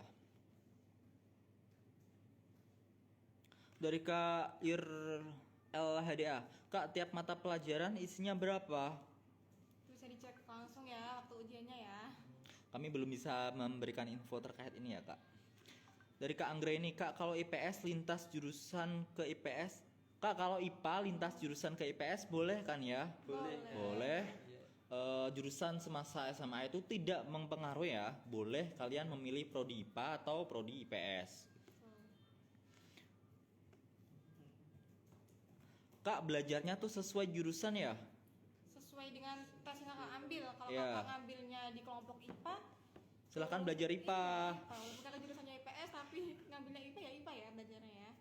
Speaker 3: Dari Kak LHDA, Kak, tiap mata pelajaran isinya berapa?
Speaker 1: Bisa dicek langsung ya waktu ujiannya ya.
Speaker 3: Kami belum bisa memberikan info terkait ini ya, Kak. Dari Kak Anggreni, Kak, kalau IPS lintas jurusan ke IPS, Kak, kalau IPA lintas jurusan ke IPS boleh kan ya? Boleh. Jurusan semasa SMA itu tidak mempengaruhi ya. Boleh kalian memilih prodi IPA atau prodi IPS. Kak, belajarnya tuh sesuai jurusan ya?
Speaker 1: Sesuai dengan tes yang kakak ambil. Kalau
Speaker 3: Iya.
Speaker 1: kakak ngambilnya di kelompok IPA,
Speaker 3: Silahkan belajar IPA.
Speaker 1: walaupun kakak jurusannya IPS tapi ngambilnya IPA ya belajarnya ya.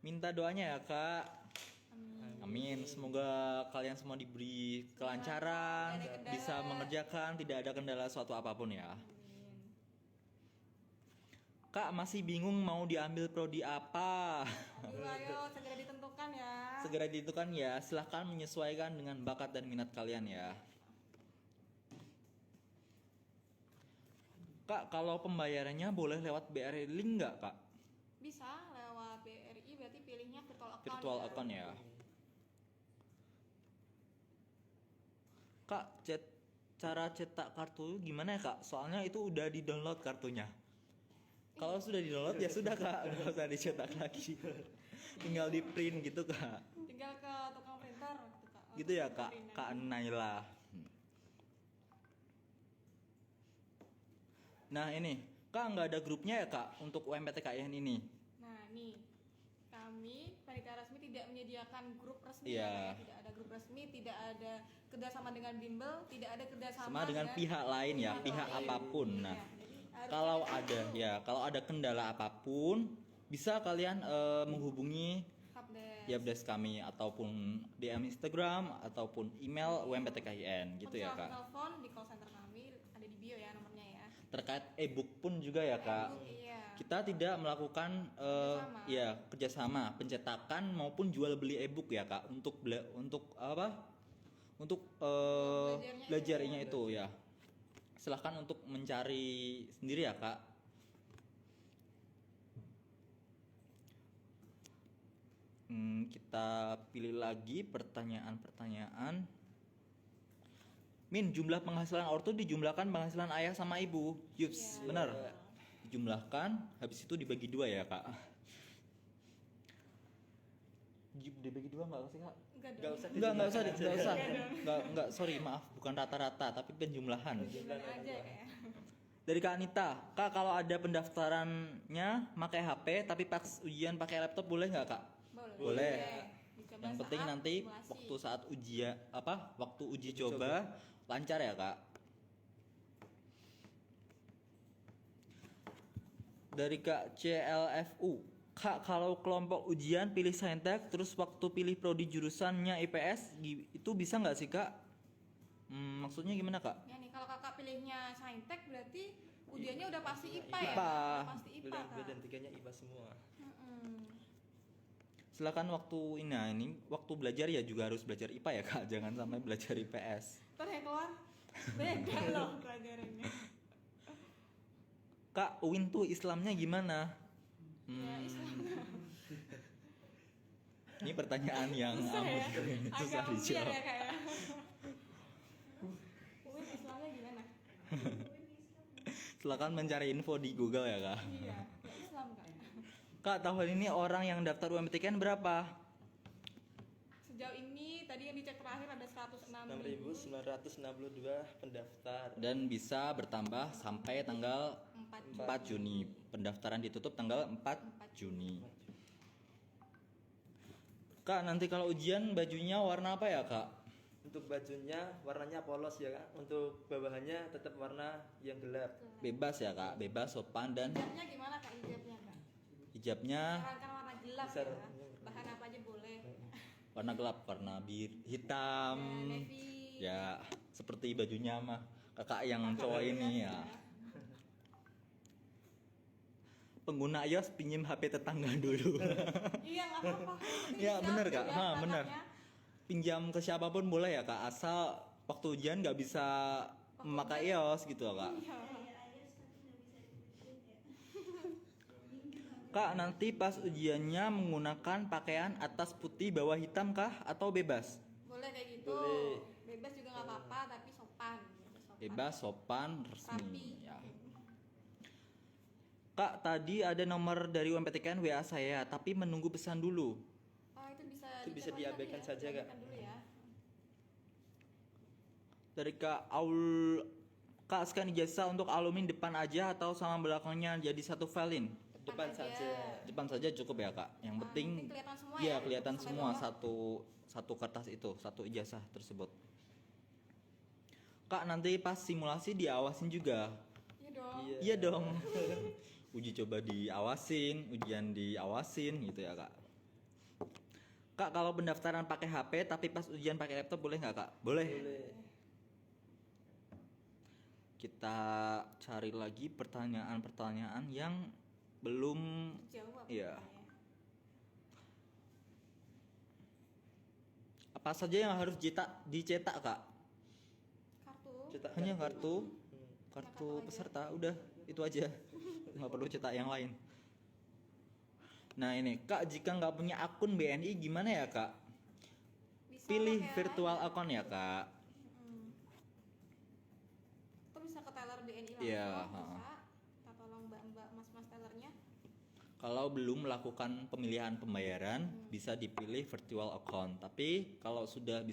Speaker 3: Minta doanya ya, Kak. Amin. Semoga kalian semua diberi kelancaran,
Speaker 1: Tidak ada kendala.
Speaker 3: bisa mengerjakan, tidak ada kendala suatu apapun ya.
Speaker 1: Amin.
Speaker 3: Kak, masih bingung mau diambil prodi apa?
Speaker 1: Ayo segera ditentukan ya.
Speaker 3: Segera ditentukan ya. Silahkan menyesuaikan dengan bakat dan minat kalian ya. Kak, kalau pembayarannya boleh lewat BRI Link nggak, Kak?
Speaker 1: Bisa lewat BRI, berarti pilihnya virtual account.
Speaker 3: Virtual account ya. Kak, cara cetak kartu gimana ya, Kak? Soalnya itu udah di-download kartunya. Kalau sudah di-download ya sudah, Kak, nggak usah dicetak lagi. Tinggal di print gitu, Kak.
Speaker 1: Tinggal ke tukang printer gitu, Kak.
Speaker 3: Gitu ya, Kak. Kak Naila. Nah, ini, Kak, nggak ada grupnya ya, Kak, untuk UMPTKN ini?
Speaker 1: Nah, nih kami panitia resmi tidak menyediakan grup resmi
Speaker 3: Iya.
Speaker 1: ya. Tidak ada grup resmi, tidak ada kerjasama dengan bimbel, tidak ada kerjasama
Speaker 3: Sama dengan pihak lain ya, pihak
Speaker 1: lain.
Speaker 3: apapun.
Speaker 1: Iya,
Speaker 3: Nah,
Speaker 1: jadi harus
Speaker 3: kalau ada kendala apapun, bisa kalian menghubungi
Speaker 1: helpdesk.
Speaker 3: Helpdesk kami ataupun DM Instagram ataupun email UMPTKIN gitu ya,
Speaker 1: Bisa
Speaker 3: Kak.
Speaker 1: telepon di call center kami, ada di bio ya nomornya ya.
Speaker 3: Terkait e-book pun juga ya, Kak.
Speaker 1: Iya.
Speaker 3: Kita tidak melakukan kerjasama pencetakan maupun jual beli e-book ya, Kak, untuk apa? Untuk belajarnya itu ya. Silahkan untuk mencari sendiri ya, Kak. Kita pilih lagi pertanyaan-pertanyaan. Min, jumlah penghasilan ortu dijumlahkan penghasilan ayah sama ibu. Yups, benar. Dijumlahkan, habis itu dibagi dua ya, Kak. Dibagi dua nggak sih, Kak?
Speaker 1: Enggak
Speaker 4: usah.
Speaker 3: Nggak usah. Nggak, sorry, maaf, bukan rata-rata, tapi penjumlahan.
Speaker 1: Gimana aja kayak.
Speaker 3: Dari Kak Anita, Kak, kalau ada pendaftarannya pakai HP tapi pas ujian pakai laptop boleh nggak, Kak? Boleh.
Speaker 1: Dicoba
Speaker 3: Yang penting
Speaker 1: saat
Speaker 3: nanti
Speaker 1: simulasi.
Speaker 3: waktu saat waktu uji coba lancar ya, Kak. Dari Kak CLFU, Kak, kalau kelompok ujian pilih saintek terus waktu pilih prodi jurusannya IPS itu bisa nggak sih, Kak? Maksudnya gimana, Kak?
Speaker 1: Ya nih kalau kakak pilihnya saintek berarti ujiannya udah pasti IPA ya.
Speaker 3: IPA.
Speaker 1: Udah pasti IPA.
Speaker 4: B dan 3-nya IPA semua.
Speaker 3: Silakan waktu ini waktu belajar ya juga harus belajar IPA ya, Kak. Jangan sampai belajar IPS.
Speaker 1: Ntar yang keluar beda loh pelajarannya.
Speaker 3: Kak, UIN tuh Islamnya gimana?
Speaker 1: Ya Islam
Speaker 3: Ini pertanyaan yang
Speaker 1: susah ya.
Speaker 3: susah
Speaker 1: Agak ambiar
Speaker 3: dijawab.
Speaker 1: ya kayak. UIN Islamnya gimana?
Speaker 3: Silakan mencari info di Google ya, Kak.
Speaker 1: Iya, ya Islam Kak.
Speaker 3: Kak, tahun ini orang yang daftar UMPTKN berapa?
Speaker 1: Sejauh ini tadi yang dicek terakhir ada 106.000.
Speaker 4: 6.962 pendaftar.
Speaker 3: Dan bisa bertambah sampai tanggal 4 Juni. Pendaftaran ditutup tanggal 4 Juni. Kak, nanti kalau ujian bajunya warna apa ya, Kak?
Speaker 4: Untuk bajunya warnanya polos ya kak. Untuk bawahannya tetap warna yang gelap.
Speaker 3: Bebas ya, Kak. Bebas, sopan, dan
Speaker 1: Hijabnya gimana kak hijabnya kak?
Speaker 3: hijabnya
Speaker 1: Sarankan warna gelap
Speaker 4: Bisa.
Speaker 1: ya. Bahan apa aja boleh.
Speaker 3: warna gelap, warna hitam.
Speaker 1: Navy.
Speaker 3: Ya, seperti bajunya mah kakak yang cowok ini ya. Pengguna iOS pinjem HP tetangga dulu.
Speaker 1: Iya nggak apa-apa.
Speaker 3: Ya, bener, Kak.
Speaker 1: Ya,
Speaker 3: Bener. Pinjam ke siapapun boleh ya, Kak, asal waktu ujian nggak bisa memakai iOS gitu, Kak. Kak, nanti pas ujiannya menggunakan pakaian atas putih bawah hitam kah atau bebas?
Speaker 1: Boleh kayak gitu.
Speaker 4: Boleh.
Speaker 1: Bebas juga nggak apa-apa tapi sopan.
Speaker 3: Bebas, sopan,
Speaker 1: Rapi.
Speaker 3: resmi ya. Kak, tadi ada nomor dari UMPTKN WA saya, tapi menunggu pesan dulu.
Speaker 1: Oh itu bisa.
Speaker 4: Itu bisa
Speaker 1: dicek lagi
Speaker 4: diabaikan
Speaker 1: ya,
Speaker 4: saja, Kak.
Speaker 1: diabaikan dulu ya.
Speaker 3: Dari Kak Aul, Kak, scan ijazah untuk alumni depan aja atau sama belakangnya jadi satu filein?
Speaker 4: Depan
Speaker 1: aja.
Speaker 4: saja.
Speaker 3: Depan saja cukup ya, Kak. Yang penting
Speaker 1: penting kelihatan semua
Speaker 3: ya,
Speaker 1: ya,
Speaker 3: kelihatan
Speaker 1: sampai
Speaker 3: semua
Speaker 1: bawah.
Speaker 3: satu kertas itu, satu ijazah tersebut. Kak, nanti pas simulasi diawasin juga.
Speaker 1: Iya dong.
Speaker 3: Iya dong. Uji coba diawasin, ujian diawasin gitu ya, Kak. Kak, kalau pendaftaran pakai HP tapi pas ujian pakai laptop boleh nggak, Kak? Boleh.
Speaker 4: Boleh.
Speaker 3: Kita cari lagi pertanyaan-pertanyaan yang belum.
Speaker 1: Jawab.
Speaker 3: Iya.
Speaker 1: Ya.
Speaker 3: Apa saja yang harus dicetak, Kak?
Speaker 1: Kartu.
Speaker 4: Cetak
Speaker 3: Hanya
Speaker 4: kartu.
Speaker 3: kartu peserta, udah itu aja. Nggak perlu cetak yang lain. Nah ini, Kak, jika nggak punya akun BNI gimana ya, Kak?
Speaker 1: Bisa
Speaker 3: Pilih
Speaker 1: pakai
Speaker 3: virtual
Speaker 1: aja.
Speaker 3: account ya, Kak.
Speaker 1: Atau bisa ke teller BNI langsung.
Speaker 3: Iya,
Speaker 1: Bisa. Kita tolong mbak-mbak mas-mas tellernya.
Speaker 3: Kalau belum melakukan pemilihan pembayaran, bisa dipilih virtual account. Tapi kalau sudah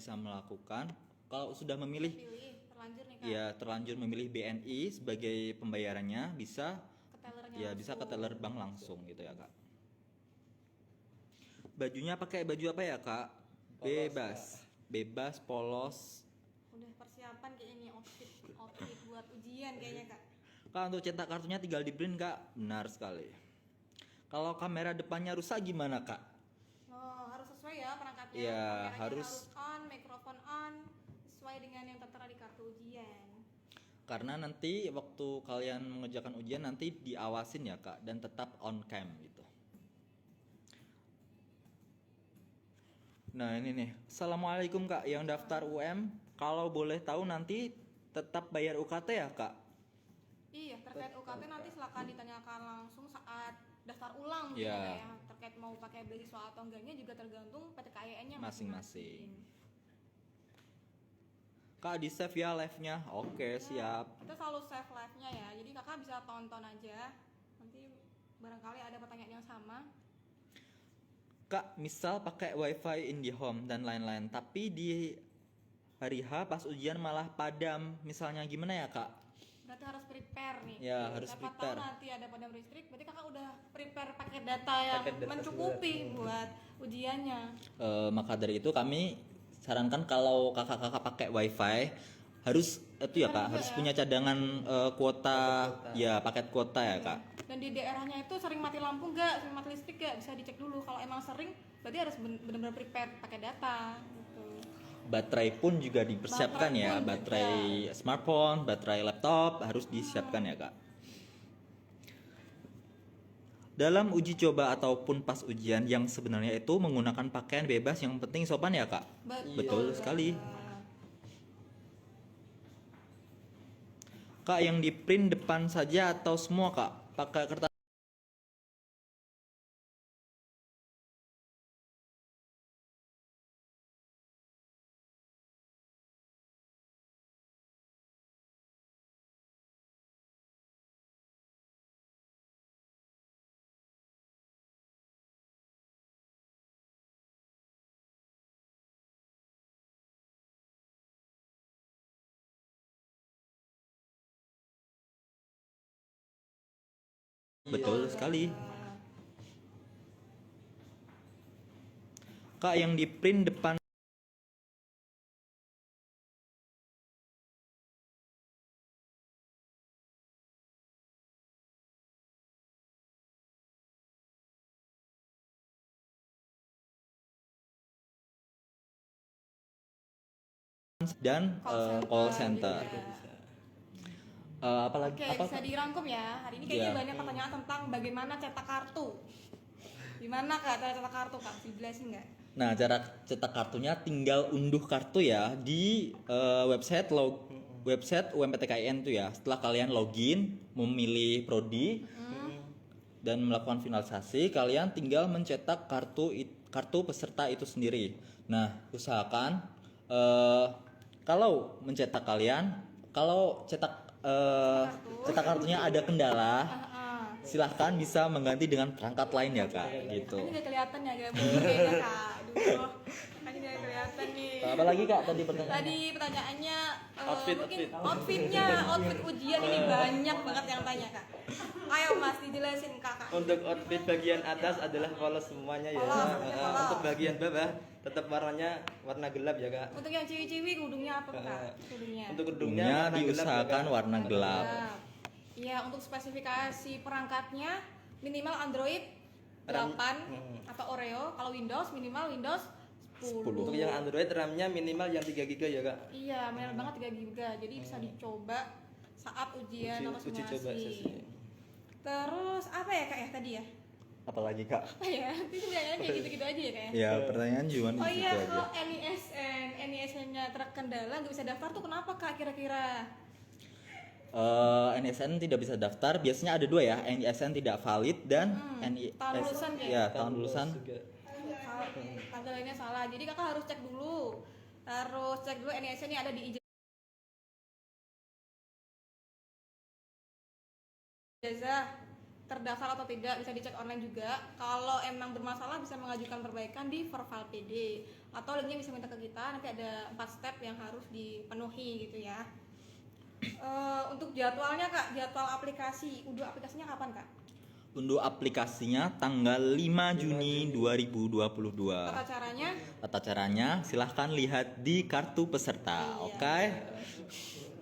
Speaker 3: memilih,
Speaker 1: Pilih terlanjur nih kak.
Speaker 3: ya terlanjur memilih BNI sebagai pembayarannya, bisa
Speaker 1: Ke tellernya.
Speaker 3: ya bisa ke teller bank langsung gitu ya, Kak. Bajunya pakai baju apa ya, Kak?
Speaker 4: Polos,
Speaker 3: Bebas. Bebas, polos.
Speaker 1: Udah persiapan kayaknya nih outfit buat ujian kayaknya kak.
Speaker 3: Kak, untuk cetak kartunya tinggal di print, Kak. Benar sekali. Kalau kamera depannya rusak gimana, Kak?
Speaker 1: Oh harus sesuai ya perangkatnya.
Speaker 3: Iya,
Speaker 1: Kameranya
Speaker 3: harus
Speaker 1: on, mikrofon on, sesuai dengan yang tertera di kartu ujian.
Speaker 3: karena nanti waktu kalian mengerjakan ujian nanti diawasin ya, Kak, dan tetap on cam gitu. Nah ini nih, Assalamualaikum, Kak, yang daftar UM, kalau boleh tahu nanti tetap bayar UKT ya, Kak?
Speaker 1: Iya, terkait UKT nanti silakan ditanyakan langsung saat daftar ulang mungkin
Speaker 3: Iya.
Speaker 1: ya. Terkait mau pakai beasiswa atau enggaknya juga tergantung PTKIN-nya
Speaker 3: Masing-masing. Kak, di save ya live-nya. Oke, siap.
Speaker 1: Kita selalu save live-nya ya. Jadi kakak bisa tonton aja. Nanti barangkali ada pertanyaan yang sama.
Speaker 3: Kak, misal pakai wifi in the home dan lain-lain, tapi di hari H pas ujian malah padam, misalnya gimana ya, Kak?
Speaker 1: Berarti harus prepare nih.
Speaker 3: Ya, harus
Speaker 1: Siapa
Speaker 3: prepare.
Speaker 1: tahu nanti ada padam listrik, berarti kakak udah prepare paket data yang
Speaker 4: Paket data
Speaker 1: mencukupi buat ujiannya.
Speaker 3: Maka dari itu kami sarankan kalau kakak-kakak pakai wifi harus itu ya, Kak, harus punya cadangan kuota, ya paket kuota ya, Kak.
Speaker 1: Dan di daerahnya itu sering mati lampu nggak, sering mati listrik nggak, bisa dicek dulu. Kalau emang sering, berarti harus benar-benar prepare pakai data. Gitu.
Speaker 3: Baterai pun juga dipersiapkan
Speaker 1: Baterai
Speaker 3: ya,
Speaker 1: pun
Speaker 3: baterai smartphone, baterai laptop harus disiapkan ya, Kak. Dalam uji coba ataupun pas ujian yang sebenarnya itu menggunakan pakaian bebas, yang penting sopan ya, Kak. Betul sekali. Kak, yang di print depan saja atau semua, Kak? Pakai kertas Betul sekali. Kak, yang di print depan dan call center. Apalagi
Speaker 1: Oke,
Speaker 3: apa?
Speaker 1: bisa dirangkum ya. Hari ini kayaknya
Speaker 3: Iya.
Speaker 1: banyak pertanyaan tentang bagaimana cetak kartu. Gimana Kak cara cetak kartu Kak? Bisa dijelasin nggak?
Speaker 3: Nah, cara cetak kartunya tinggal unduh kartu ya di website UMPTKIN itu ya. Setelah kalian login, memilih prodi dan melakukan finalisasi, kalian tinggal mencetak kartu peserta itu sendiri. Nah, usahakan kalau mencetak kalau cetak kartunya ada kendala, silahkan bisa mengganti dengan perangkat lain ya kak, gitu.
Speaker 1: Ini nggak kelihatan ya, gak boleh kayaknya Kak. Aduh, ini nggak kelihatan nih.
Speaker 3: Apa lagi kak tadi pertanyaan?
Speaker 1: Tadi pertanyaannya
Speaker 4: Outfit.
Speaker 1: outfit ujian ini banyak banget yang tanya Kak. Ayo Mas dijelasin Kakak.
Speaker 4: Untuk outfit bagian atas adalah polos semuanya ya.
Speaker 1: Polos, polos.
Speaker 4: Untuk bagian bawah tetap warnanya warna gelap ya kak.
Speaker 1: Untuk yang ciwi-ciwi kudungnya apa Kak? Kudungnya.
Speaker 4: Untuk
Speaker 3: Gedungnya
Speaker 4: gedungnya warna
Speaker 3: diusahakan
Speaker 4: gelap,
Speaker 3: warna gelap.
Speaker 1: Iya, untuk spesifikasi perangkatnya minimal Android 8 atau Oreo. Kalau Windows minimal Windows 10.
Speaker 4: Untuk yang Android RAM-nya minimal yang 3 GB ya kak.
Speaker 1: Iya, minimal banget 3 GB. Jadi bisa dicoba saat ujian atau
Speaker 4: Uji coba
Speaker 1: simulasi.
Speaker 4: sesi.
Speaker 1: Terus apa ya Kak ya tadi ya?
Speaker 3: Apalagi kak?
Speaker 1: Apa ya? Itu sebenarnya kayak gitu-gitu aja ya Kak ya?
Speaker 3: Ya pertanyaan cuma di
Speaker 1: Oh
Speaker 3: situ
Speaker 1: iya,
Speaker 3: aja.
Speaker 1: kalau NISN-nya terkendala nggak bisa daftar tuh kenapa Kak kira-kira?
Speaker 3: NISN tidak bisa daftar. Biasanya ada dua ya, NISN tidak valid dan
Speaker 1: tahun lulusan kayak?
Speaker 3: ya tahun lulusan.
Speaker 4: Juga.
Speaker 1: Tanggal lainnya salah. Jadi Kakak harus cek dulu. Harus cek dulu NISN-nya ada di ijazah terdaftar atau tidak, bisa dicek online juga. Kalau emang bermasalah bisa mengajukan perbaikan di Verval PD atau linknya bisa minta ke kita. Nanti ada 4 step yang harus dipenuhi gitu ya. Untuk jadwalnya Kak, jadwal aplikasi, udah aplikasinya kapan Kak?
Speaker 3: Unduh aplikasinya tanggal 5 Juni 2022.
Speaker 1: Tata caranya?
Speaker 3: Tata caranya silahkan lihat di kartu peserta.
Speaker 1: Iya.
Speaker 3: Oke.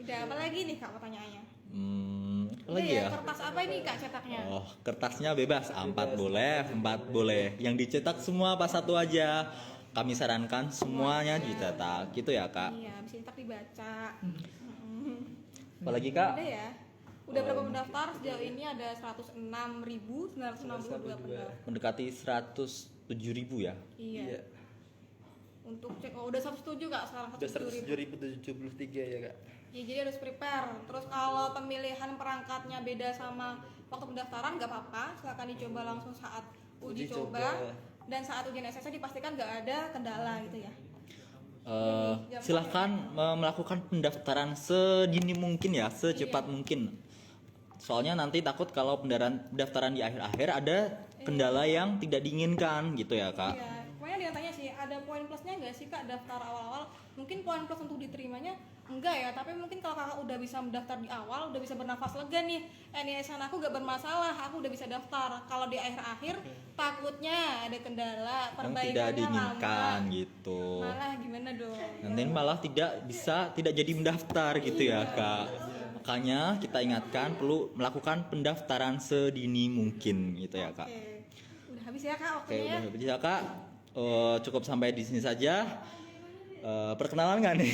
Speaker 1: Udah apa lagi nih Kak pertanyaannya?
Speaker 3: Apa
Speaker 1: Udah
Speaker 3: lagi ya?
Speaker 1: Kertas apa ini Kak cetaknya?
Speaker 3: Oh, kertasnya bebas, 4 boleh, 4 boleh. Yang dicetak semua pas satu aja. Kami sarankan semuanya dicetak, gitu ya kak.
Speaker 1: Iya, bisa cetak dibaca.
Speaker 3: Apalagi kak?
Speaker 1: Udah ya. Udah berapa pendaftar? Sejauh ini ada 106.962 pendaftar.
Speaker 3: Mendekati 107.000 ya.
Speaker 1: Iya. Untuk cek, udah 107 Kak, sekarang
Speaker 4: Udah
Speaker 1: 107.000.
Speaker 4: 107.073 ya kak.
Speaker 1: Ya, jadi harus prepare. Terus kalau pemilihan perangkatnya beda sama waktu pendaftaran nggak apa-apa, silakan dicoba langsung saat uji
Speaker 4: Uji
Speaker 1: coba.
Speaker 4: coba.
Speaker 1: Dan saat ujian SSC dipastikan nggak ada kendala gitu ya.
Speaker 3: Silahkan melakukan pendaftaran sedini mungkin ya, secepat mungkin. Soalnya nanti takut kalau pendaftaran di akhir-akhir ada kendala yang tidak diinginkan gitu ya kak.
Speaker 1: Iya, pokoknya dia tanya sih, ada poin plusnya nggak sih Kak daftar awal-awal? Mungkin poin plus untuk diterimanya enggak ya, tapi mungkin kalau Kakak udah bisa mendaftar di awal, udah bisa bernafas lega nih, NISN aku gak bermasalah, aku udah bisa daftar. Kalau di akhir-akhir takutnya ada kendala,
Speaker 3: Yang tidak
Speaker 1: perbaikannya
Speaker 3: diinginkan
Speaker 1: lama.
Speaker 3: gitu.
Speaker 1: Malah gimana dong?
Speaker 3: Nanti malah tidak jadi mendaftar gitu ya kak. Makanya kita ingatkan perlu melakukan pendaftaran sedini mungkin gitu ya kak.
Speaker 1: Oke. Udah habis ya Kak
Speaker 3: Oke,
Speaker 1: waktunya.
Speaker 3: udah habis ya kak. Cukup sampai di sini saja. Perkenalan nggak nih?